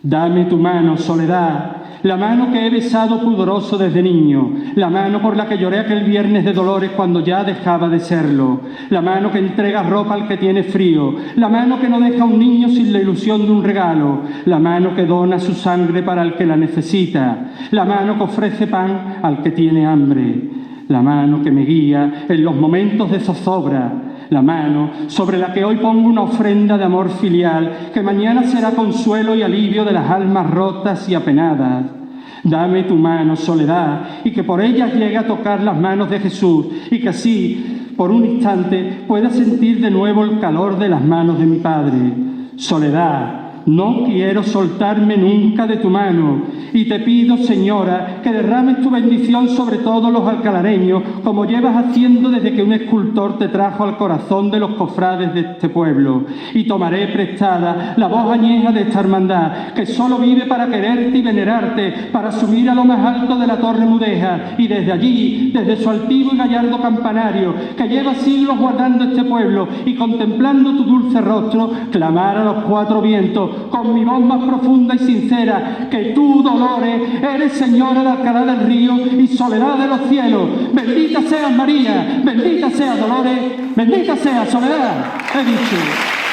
Dame tu mano, soledad, la mano que he besado pudoroso desde niño, la mano por la que lloré aquel viernes de dolores cuando ya dejaba de serlo, la mano que entrega ropa al que tiene frío, la mano que no deja a un niño sin la ilusión de un regalo, la mano que dona su sangre para el que la necesita, la mano que ofrece pan al que tiene hambre, la mano que me guía en los momentos de zozobra, la mano sobre la que hoy pongo una ofrenda de amor filial que mañana será consuelo y alivio de las almas rotas y apenadas. Dame tu mano, soledad, y que por ella llegue a tocar las manos de Jesús y que así, por un instante, pueda sentir de nuevo el calor de las manos de mi Padre. Soledad, no quiero soltarme nunca de tu mano y te pido, Señora, que derrames tu bendición sobre todos los alcalareños, como llevas haciendo desde que un escultor te trajo al corazón de los cofrades de este pueblo. Y tomaré prestada la voz añeja de esta hermandad, que solo vive para quererte y venerarte, para subir a lo más alto de la Torre Mudéjar y desde allí, desde su altivo y gallardo campanario, que lleva siglos guardando este pueblo y contemplando tu dulce rostro, clamar a los cuatro vientos con mi voz más profunda y sincera, que tú, Dolores, eres Señora de Alcalá del Río y Soledad de los cielos. Bendita seas, María, bendita seas, Dolores, bendita seas, Soledad, he dicho.